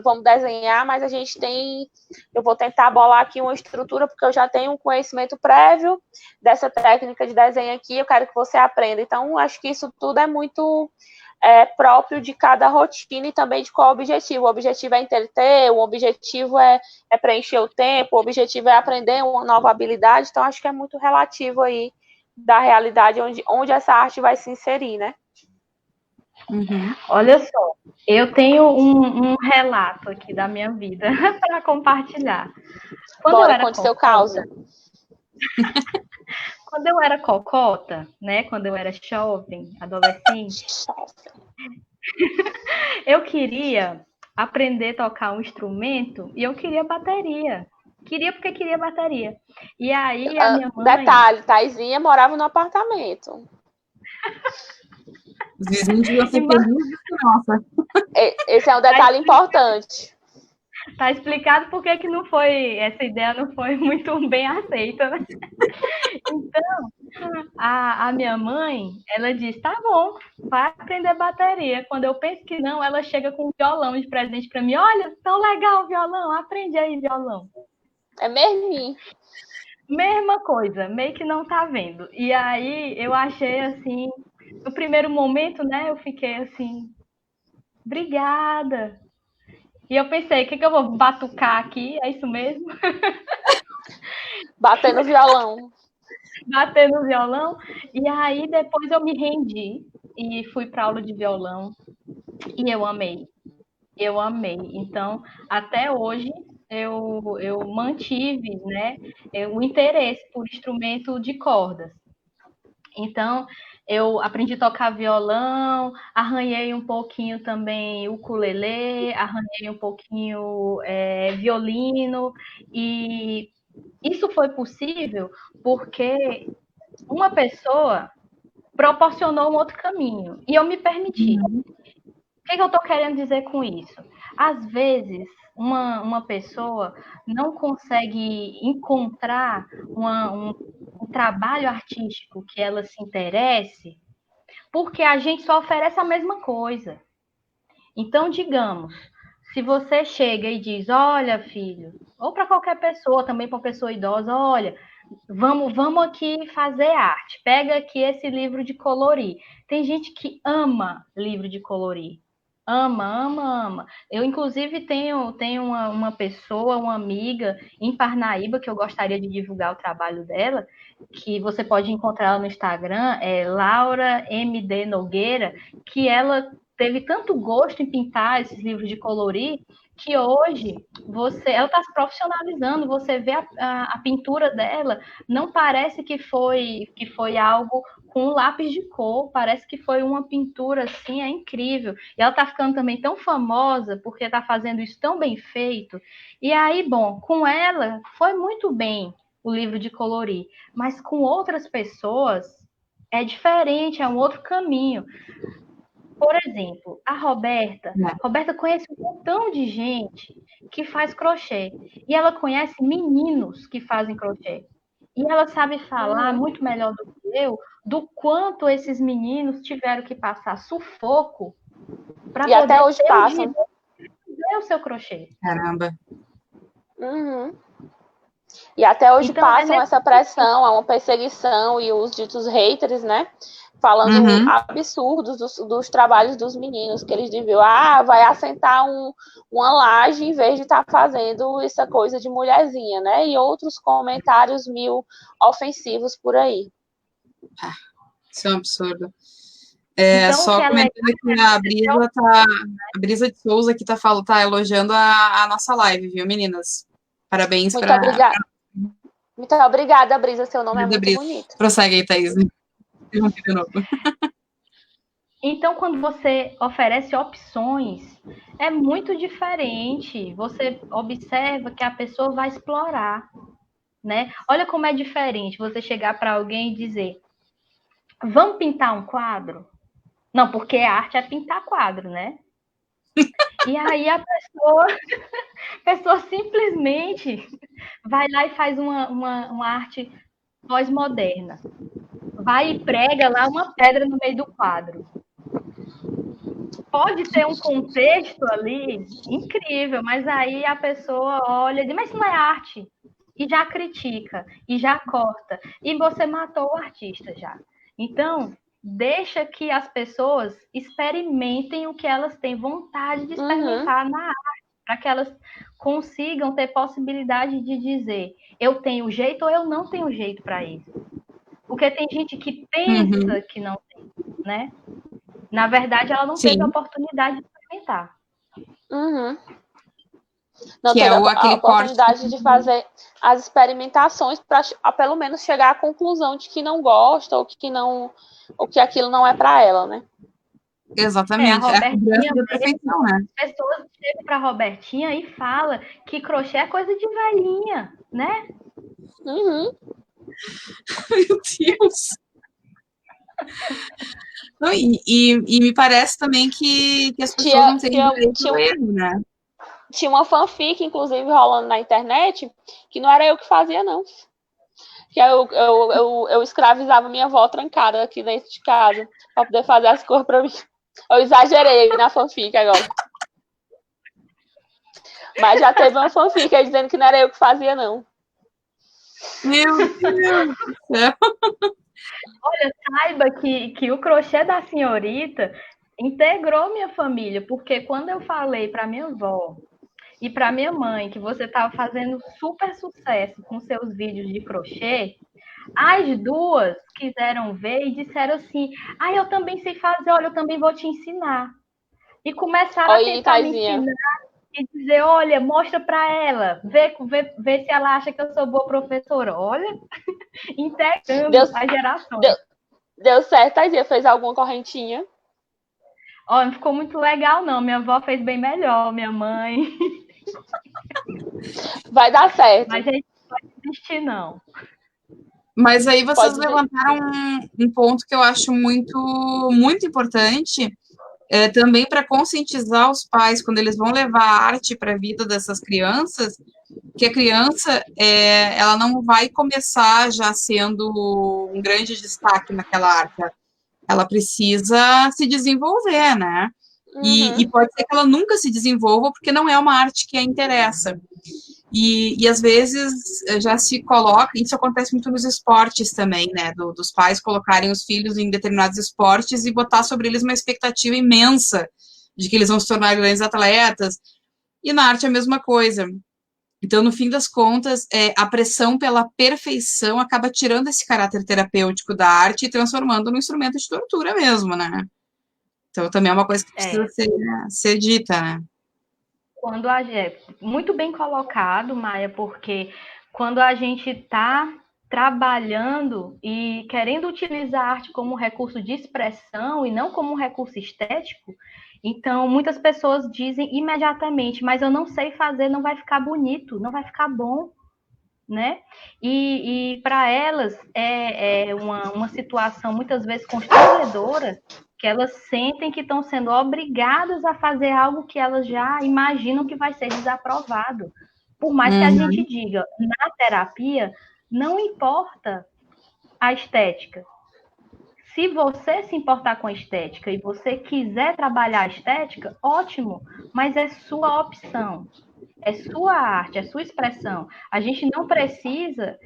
S3: vamos desenhar, mas eu vou tentar bolar aqui uma estrutura, porque eu já tenho um conhecimento prévio dessa técnica de desenho aqui, eu quero que você aprenda. Então, acho que isso tudo é muito próprio de cada rotina e também de qual o objetivo. O objetivo é entreter, o objetivo é preencher o tempo, o objetivo é aprender uma nova habilidade, então acho que é muito relativo aí da realidade onde essa arte vai se inserir, né?
S2: Uhum. Olha só, eu tenho um relato aqui da minha vida para compartilhar.
S3: Conte seu caos.
S2: Quando eu era cocota, né? Quando eu era jovem, adolescente, eu queria aprender a tocar um instrumento e eu queria bateria. Porque queria bateria. E aí a minha mãe...
S3: Detalhe, Taizinha morava no apartamento.
S1: Os vizinhos deviam ser felizes, nossa.
S3: Esse é um detalhe importante.
S2: Tá explicado por que não foi, essa ideia não foi muito bem aceita, né? Então, a minha mãe, ela disse, tá bom, vai aprender bateria. Quando eu penso que não, ela chega com um violão de presente para mim. Olha, tão legal o violão, aprende aí violão.
S3: É mesmo?
S2: Mesma coisa, meio que não tá vendo. E aí, eu achei assim, no primeiro momento, né, eu fiquei assim, obrigada. E eu pensei, o que eu vou batucar aqui? É isso mesmo?
S3: Bater no violão.
S2: Bater no violão. E aí, depois eu me rendi e fui para aula de violão. E eu amei. Eu amei. Então, até hoje, eu mantive, né, o interesse por instrumento de cordas. Então, eu aprendi a tocar violão, arranhei um pouquinho também o ukulele, arranhei um pouquinho violino, e isso foi possível porque uma pessoa proporcionou um outro caminho, e eu me permiti. O que eu estou querendo dizer com isso? Às vezes, uma pessoa não consegue encontrar um trabalho artístico que ela se interesse, porque a gente só oferece a mesma coisa. Então, digamos, se você chega e diz, olha, filho, ou para qualquer pessoa, também para uma pessoa idosa, olha, vamos aqui fazer arte, pega aqui esse livro de colorir. Tem gente que ama livro de colorir. Ama. Eu, inclusive, tenho uma pessoa, uma amiga em Parnaíba, que eu gostaria de divulgar o trabalho dela, que você pode encontrar no Instagram, é Laura MD Nogueira, que ela teve tanto gosto em pintar esses livros de colorir, que hoje ela está se profissionalizando, você vê a pintura dela, não parece que foi algo com lápis de cor, parece que foi uma pintura assim, é incrível. E ela está ficando também tão famosa porque está fazendo isso tão bem feito. E aí, bom, com ela foi muito bem o livro de colorir, mas com outras pessoas é diferente, é um outro caminho. Por exemplo, a Roberta conhece um montão de gente que faz crochê. E ela conhece meninos que fazem crochê. E ela sabe falar muito melhor do que eu do quanto esses meninos tiveram que passar sufoco para poder
S3: até hoje passam.
S2: Fazer o seu crochê.
S1: Caramba.
S3: E até hoje
S2: Então,
S3: passam essa pressão, uma perseguição e os ditos haters, né? Falando absurdos dos trabalhos dos meninos, que eles deviam, vai assentar uma laje em vez de estar fazendo essa coisa de mulherzinha, né? E outros comentários mil ofensivos por aí.
S1: Isso é um absurdo.
S2: Então,
S1: só comentando que a Brisa de Souza que tá elogiando a nossa live, viu, meninas? Parabéns.
S3: Muito obrigada. Muito obrigada, Brisa. Seu nome é muito bonito.
S1: Prossegue aí, Thaís. De novo.
S2: Então, quando você oferece opções, é muito diferente. Você observa que a pessoa vai explorar, né? Olha como é diferente você chegar para alguém e dizer: vamos pintar um quadro? Não, porque a arte é pintar quadro, né? E aí a pessoa simplesmente vai lá e faz uma arte pós-moderna. Vai e prega lá uma pedra no meio do quadro. Pode ter um contexto ali incrível, mas aí a pessoa olha e diz, mas isso não é arte. E já critica, e já corta. E você matou o artista já. Então, deixa que as pessoas experimentem o que elas têm vontade de experimentar na arte, para que elas consigam ter possibilidade de dizer, eu tenho jeito ou eu não tenho jeito para isso. Porque tem gente que pensa que não tem, né? Na verdade, ela não teve a oportunidade de experimentar.
S3: Não teve a oportunidade de fazer as experimentações para pelo menos chegar à conclusão de que não gosta ou que aquilo não é para ela, né?
S1: Exatamente.
S2: A Robertinha
S1: da perfeição, né?
S2: As pessoas chegam para a Robertinha e falam que crochê é coisa de velhinha, né?
S1: Meu Deus! Não, e me parece também que as pessoas não têm direito ao erro, né?
S3: Tinha uma fanfic, inclusive, rolando na internet, que não era eu que fazia, não. Que eu escravizava minha avó trancada aqui dentro de casa para poder fazer as coisas para mim. Eu exagerei na fanfic agora. Mas já teve uma fanfic aí dizendo que não era eu que fazia, não.
S1: Meu Deus do céu!
S2: Olha, saiba que o crochê da senhorita integrou minha família, porque quando eu falei para minha avó e para minha mãe que você estava fazendo super sucesso com seus vídeos de crochê, as duas quiseram ver e disseram assim, eu também sei fazer, olha, eu também vou te ensinar. E começaram a tentar me ensinar e dizer, olha, mostra para ela, vê se ela acha que eu sou boa professora. Olha, integrando as gerações.
S3: Deu certo, Thaisia, fez alguma correntinha?
S2: Não ficou muito legal, não. Minha avó fez bem melhor, minha mãe.
S3: Vai dar certo.
S2: Mas a gente não pode desistir, não.
S1: Mas aí vocês levantaram um ponto que eu acho muito, muito importante, também para conscientizar os pais, quando eles vão levar a arte para a vida dessas crianças, que a criança ela não vai começar já sendo um grande destaque naquela arte. Ela precisa se desenvolver, né? E pode ser que ela nunca se desenvolva porque não é uma arte que a interessa. E às vezes já se coloca, isso acontece muito nos esportes também, né? Dos pais colocarem os filhos em determinados esportes e botar sobre eles uma expectativa imensa de que eles vão se tornar grandes atletas. E na arte é a mesma coisa. Então, no fim das contas, a pressão pela perfeição acaba tirando esse caráter terapêutico da arte e transformando num instrumento de tortura mesmo, né? Então, também é uma coisa que precisa ser dita, né?
S2: Muito bem colocado, Maia, porque quando a gente está trabalhando e querendo utilizar a arte como recurso de expressão e não como um recurso estético, então muitas pessoas dizem imediatamente, mas eu não sei fazer, não vai ficar bonito, não vai ficar bom, né? E para elas é uma situação muitas vezes constrangedora que elas sentem que estão sendo obrigadas a fazer algo que elas já imaginam que vai ser desaprovado. Por mais que a gente diga, na terapia, não importa a estética. Se você se importar com a estética e você quiser trabalhar a estética, ótimo, mas é sua opção, é sua arte, é sua expressão. A gente não precisa,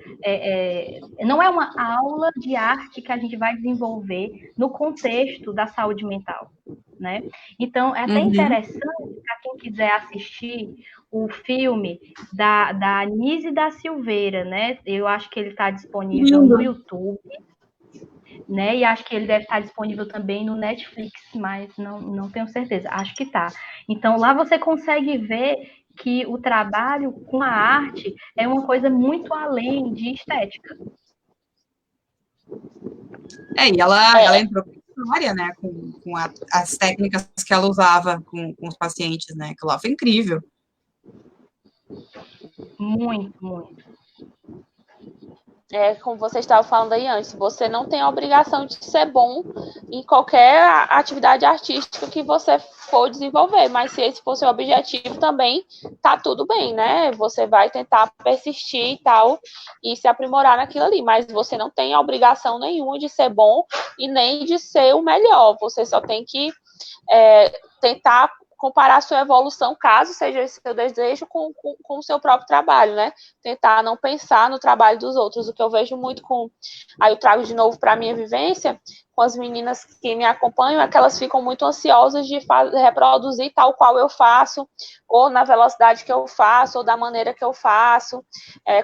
S2: não é uma aula de arte que a gente vai desenvolver no contexto da saúde mental, né? Então, é até interessante para quem quiser assistir o filme da Anísia da Silveira, né? Eu acho que ele está disponível no YouTube, né? E acho que ele deve estar disponível também no Netflix, mas não tenho certeza. Acho que está. Então, lá você consegue ver que o trabalho com a arte é uma coisa muito além de estética.
S1: E ela entrou com história, né? Com as técnicas que ela usava com os pacientes, né? Que lá foi incrível.
S2: Muito, muito.
S3: Como você estava falando aí antes, você não tem a obrigação de ser bom em qualquer atividade artística que você for desenvolver, mas se esse for seu objetivo também, tá tudo bem, né? Você vai tentar persistir e tal, e se aprimorar naquilo ali, mas você não tem a obrigação nenhuma de ser bom e nem de ser o melhor, você só tem que tentar comparar a sua evolução, caso seja esse seu desejo, com o seu próprio trabalho, né? Tentar não pensar no trabalho dos outros. O que eu vejo muito aí eu trago de novo para a minha vivência, com as meninas que me acompanham, é que elas ficam muito ansiosas de reproduzir tal qual eu faço, ou na velocidade que eu faço, ou da maneira que eu faço. Aí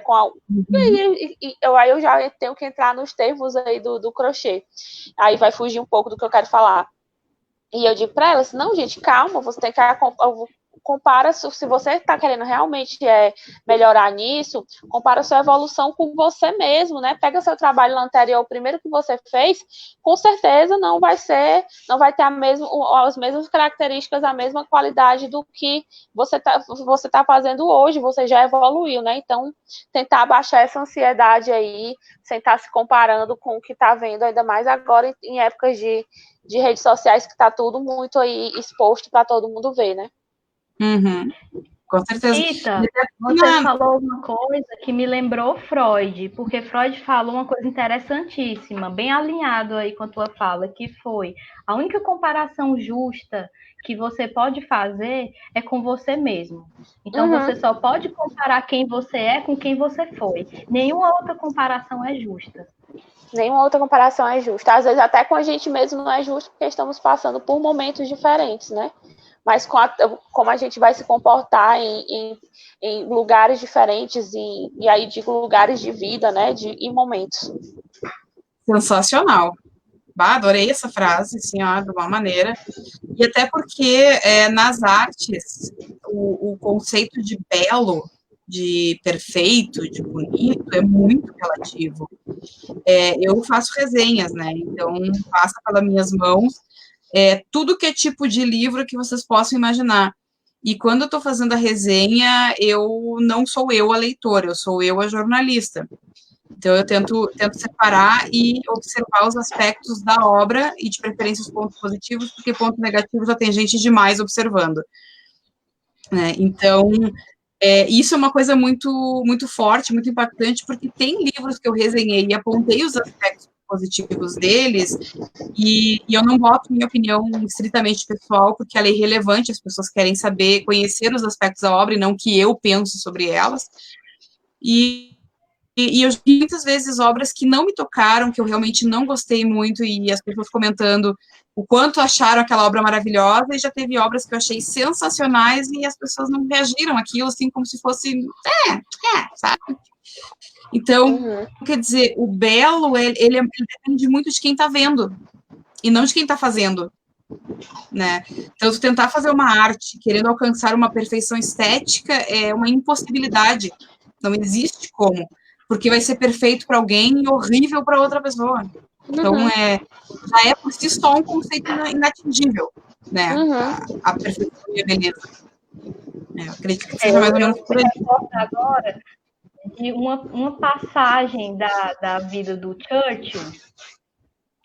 S3: eu já tenho que entrar nos termos aí do crochê. Aí vai fugir um pouco do que eu quero falar. E eu digo para elas, não, gente, calma, você tem que compara, se você está querendo realmente melhorar nisso, compara sua evolução com você mesmo, né? Pega seu trabalho anterior, o primeiro que você fez, com certeza não vai ter as mesmas características, a mesma qualidade do que você tá fazendo hoje, você já evoluiu, né? Então, tentar baixar essa ansiedade aí, sem estar se comparando com o que está vendo, ainda mais agora em épocas de redes sociais, que está tudo muito aí exposto para todo mundo ver, né?
S1: Com certeza.
S2: Rita, você falou uma coisa que me lembrou Freud, porque Freud falou uma coisa interessantíssima, bem alinhado aí com a tua fala, que foi a única comparação justa que você pode fazer é com você mesmo. Então, você só pode comparar quem você é com quem você foi. Nenhuma outra comparação é justa.
S3: Nenhuma outra comparação é justa. Às vezes até com a gente mesmo não é justo, porque estamos passando por momentos diferentes, né? Mas como a gente vai se comportar em lugares diferentes, e aí digo lugares de vida, né? Em momentos.
S1: Sensacional. Adorei essa frase, assim, ó, de uma maneira. E até porque nas artes o conceito de belo, de perfeito, de bonito, é muito relativo. Eu faço resenhas, né? Então, passa pelas minhas mãos tudo que é tipo de livro que vocês possam imaginar. E quando eu estou fazendo a resenha, eu não sou eu a leitora, eu sou eu a jornalista. Então, eu tento separar e observar os aspectos da obra, e de preferência os pontos positivos, porque ponto negativo já tem gente demais observando. Né? Então, isso é uma coisa muito, muito forte, muito impactante, porque tem livros que eu resenhei e apontei os aspectos positivos deles, e eu não boto minha opinião estritamente pessoal, porque ela é irrelevante, as pessoas querem saber, conhecer os aspectos da obra, e não que eu penso sobre elas. E eu vi muitas vezes obras que não me tocaram, que eu realmente não gostei muito, e as pessoas comentando o quanto acharam aquela obra maravilhosa, e já teve obras que eu achei sensacionais, e as pessoas não reagiram àquilo, assim, como se fosse, sabe? Então, quer dizer, o belo, ele depende muito de quem está vendo, e não de quem está fazendo, né? Então, se tentar fazer uma arte, querendo alcançar uma perfeição estética, é uma impossibilidade, não existe como, porque vai ser perfeito para alguém e horrível para outra pessoa. Então, já é por si só um conceito inatingível, né? A perfeição e a beleza. Eu acredito que seja mais ou menos por aí.
S2: Agora, de uma passagem da vida do Churchill.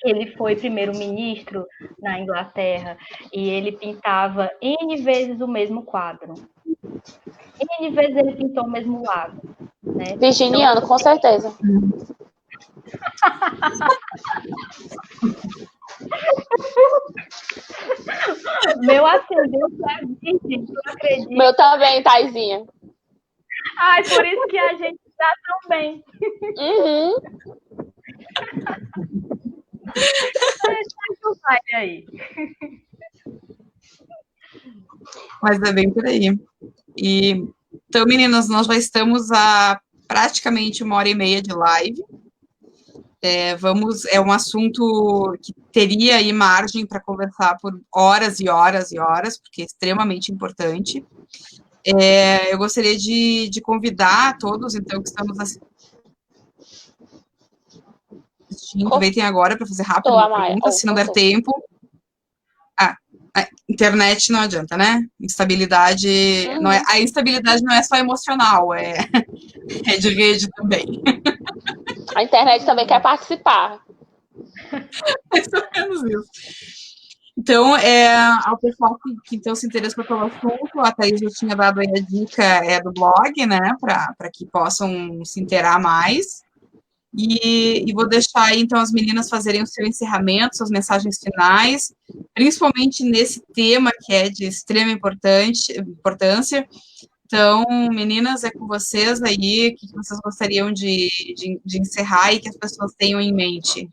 S2: ele foi primeiro-ministro na Inglaterra e ele pintava N vezes o mesmo quadro. N vezes ele pintou o mesmo lado. Né?
S3: Virginiano, então, com certeza.
S2: Meu ascendente é virgem, tu acredita?
S3: Meu também, Taizinha.
S2: Ai, por isso que a gente tá tão bem.
S3: Uhum.
S2: Vai aí.
S1: Mas é bem por aí. E, então, meninas, nós já estamos a praticamente 1h30 de live. É um assunto que teria aí margem para conversar por horas e horas e horas, porque é extremamente importante. Eu gostaria de convidar todos, então, que estamos assistindo, aproveitem agora para fazer rápido uma pergunta, se não der tempo. A internet não adianta, né? Instabilidade, não é, a instabilidade não é só emocional, é de rede também.
S3: A internet também quer participar.
S1: Mais ou menos isso. Então, ao pessoal que então, se interessou pelo assunto, a Thaís já tinha dado aí a dica do blog, né, para que possam se inteirar mais. E vou deixar aí, então, as meninas fazerem o seu encerramento, suas mensagens finais, principalmente nesse tema que é de extrema importância. Então, meninas, é com vocês aí, o que vocês gostariam de encerrar e que as pessoas tenham em mente?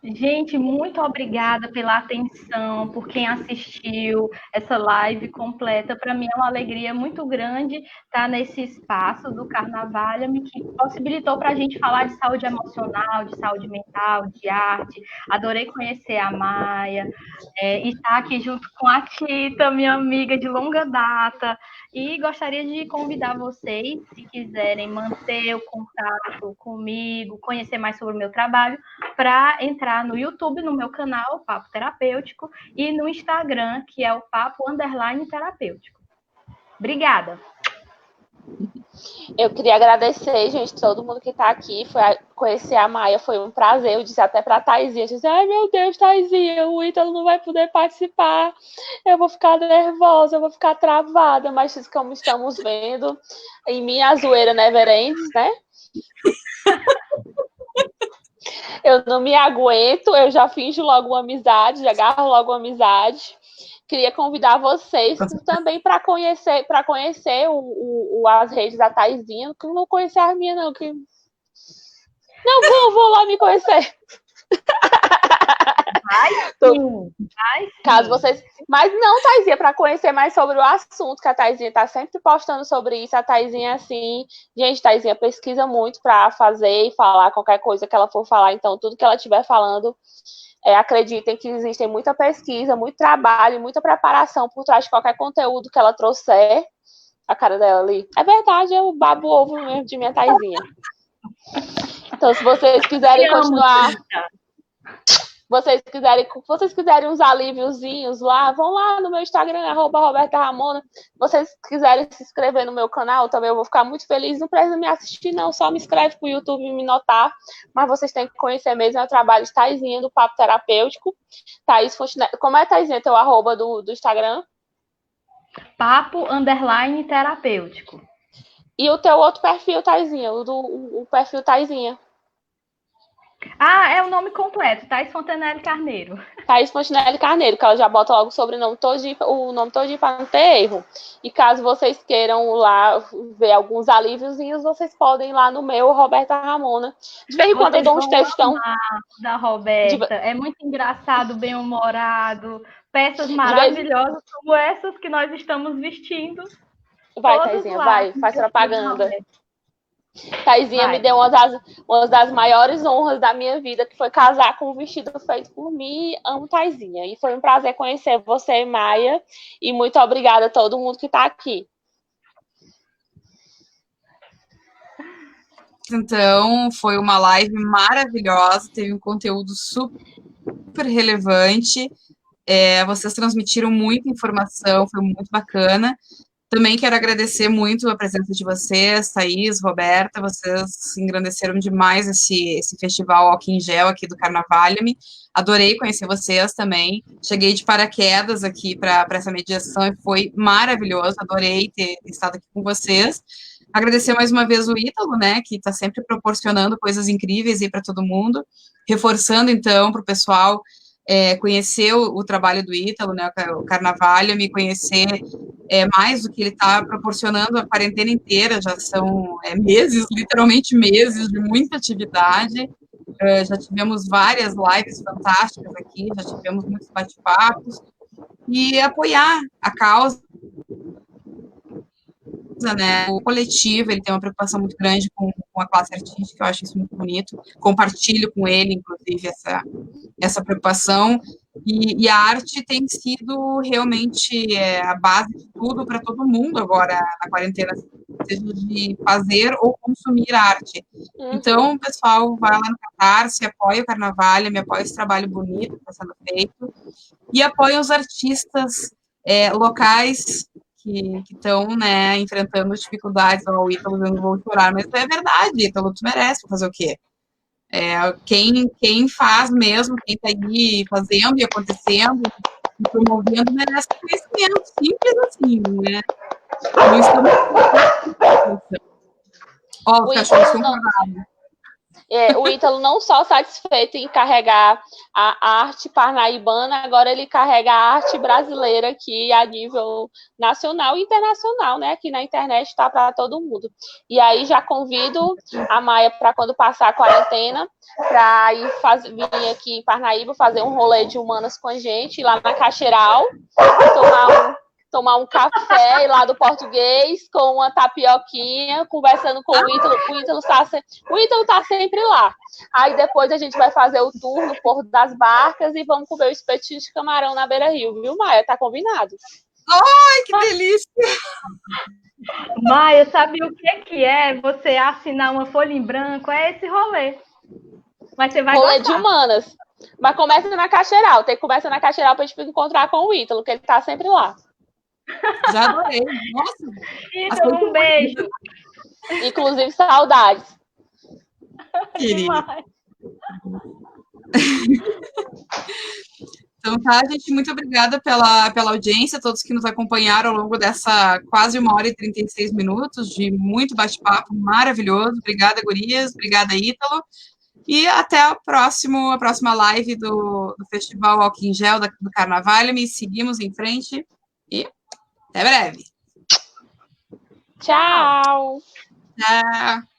S2: Gente, muito obrigada pela atenção, por quem assistiu essa live completa. Para mim é uma alegria muito grande estar nesse espaço do Carnavalha-me, que possibilitou para a gente falar de saúde emocional, de saúde mental, de arte. Adorei conhecer a Maia, e estar aqui junto com a Tita, minha amiga de longa data. E gostaria de convidar vocês, se quiserem manter o contato comigo, conhecer mais sobre o meu trabalho, para entrar no YouTube, no meu canal, Papo Terapêutico, e no Instagram, que é o Papo_Terapêutico. Obrigada!
S3: Eu queria agradecer, gente, todo mundo que está aqui. Conhecer a Maia foi um prazer. Eu disse até para a Thaisinha, eu disse, ai meu Deus, Thaisinha, o Ítalo não vai poder participar, eu vou ficar nervosa, eu vou ficar travada, mas como estamos vendo, em minha zoeira never ends, né? Eu não me aguento, eu já finjo logo uma amizade, já agarro logo uma amizade. Queria convidar vocês também para conhecer as redes da Taizinha, que não conhecer a minha, não. Não, vou lá me conhecer. Caso vocês. Mas não, Taizinha, para conhecer mais sobre o assunto, que a Taizinha está sempre postando sobre isso. A Taizinha, assim. Gente, Taizinha pesquisa muito para fazer e falar qualquer coisa que ela for falar. Então, tudo que ela estiver falando. Acreditem que existem muita pesquisa, muito trabalho, muita preparação por trás de qualquer conteúdo que ela trouxer. A cara dela ali. É verdade, eu babo ovo mesmo de minha Taizinha. Então, se vocês quiserem continuar... vocês quiserem uns alíviozinhos lá, vão lá no meu Instagram, @RobertaRamona. Se vocês quiserem se inscrever no meu canal, também eu vou ficar muito feliz. Não precisa me assistir, não. Só me inscreve pro YouTube e me notar. Mas vocês têm que conhecer mesmo o trabalho de Taizinha, do Papo Terapêutico. Thaís Fontenelle. Como é, Taizinha, teu @ do Instagram?
S2: Papo_terapêutico.
S3: E o teu outro perfil, Taizinha? O perfil Taizinha.
S2: É o nome completo, Thaís Fontenelle Carneiro.
S3: Thaís Fontenelle Carneiro, que ela já bota logo o sobrenome todinho, o nome todinho para não ter erro. E caso vocês queiram lá ver alguns alíviozinhos, vocês podem ir lá no meu, Roberta Ramona. De vez em quando eu dou uns textão.
S2: Da Roberta. É muito engraçado, bem-humorado. Peças maravilhosas como essas que nós estamos vestindo.
S3: Vai, Thaisinha, vai, faz propaganda. Thaisinha me deu uma das maiores honras da minha vida, que foi casar com um vestido feito por mim. Amo Thaisinha. E foi um prazer conhecer você, Maia. E muito obrigada a todo mundo que está aqui.
S1: Então, foi uma live maravilhosa, teve um conteúdo super relevante. Vocês transmitiram muita informação, foi muito bacana. Também quero agradecer muito a presença de vocês, Thaís, Roberta, vocês engrandeceram demais esse festival Álcool em Gel aqui do Carnavalha-me. Adorei conhecer vocês também. Cheguei de paraquedas aqui para essa mediação e foi maravilhoso. Adorei ter estado aqui com vocês. Agradecer mais uma vez o Ítalo, né, que está sempre proporcionando coisas incríveis aí para todo mundo. Reforçando, então, para o pessoal conhecer o trabalho do Ítalo, né, o Carnavalha-me, conhecer mais do que ele está proporcionando a quarentena inteira, já são meses, literalmente meses, de muita atividade. Já tivemos várias lives fantásticas aqui, já tivemos muitos bate-papos, e apoiar a causa, né, o coletivo, ele tem uma preocupação muito grande com a classe artística, eu acho isso muito bonito, compartilho com ele, inclusive, essa preocupação, e a arte tem sido realmente a base de tudo para todo mundo agora na quarentena, seja de fazer ou consumir arte. Então, pessoal, vai lá no Catarse, apoia o Carnavalha, me apoia esse trabalho bonito que está sendo feito, e apoia os artistas locais que estão, né, enfrentando dificuldades. O Ítalo, eu não vou chorar, mas é verdade, Ítalo, tu merece fazer o quê? Quem faz mesmo, quem está aí fazendo e acontecendo, e promovendo, merece conhecimento, simples assim, né? Não estamos... Ó, os cachorros estão cagados.
S3: O Ítalo não só satisfeito em carregar a arte parnaibana, agora ele carrega a arte brasileira aqui a nível nacional e internacional, né? Aqui na internet está para todo mundo. E aí já convido a Maia para quando passar a quarentena, para vir aqui em Parnaíba fazer um rolê de humanas com a gente, lá na Caxeiral, tomar um café lá do português com uma tapioquinha, conversando com o Ítalo. O Ítalo tá sempre lá. Aí depois a gente vai fazer o tour no Porto das Barcas e vamos comer o espetinho de camarão na Beira-Rio, viu, Maia? Tá combinado.
S1: Ai, que delícia!
S2: Maia, sabe o que é você assinar uma folha em branco? É esse rolê. Mas você vai
S3: rolê
S2: gostar.
S3: De humanas. Mas começa na Caxeiral. Tem que começar na Caxeiral pra gente encontrar com o Ítalo, que ele tá sempre lá.
S1: Já adorei. Nossa.
S2: Ítalo, um beijo.
S3: Inclusive, saudades.
S2: Demais.
S1: Então tá, gente, muito obrigada pela audiência, todos que nos acompanharam ao longo dessa quase 1h e 36 minutos de muito bate-papo maravilhoso. Obrigada, gurias. Obrigada, Ítalo. E até a próxima live do Festival Álcool em Gel do Carnavalha-me. Seguimos em frente e até breve.
S3: Tchau.
S1: Tchau.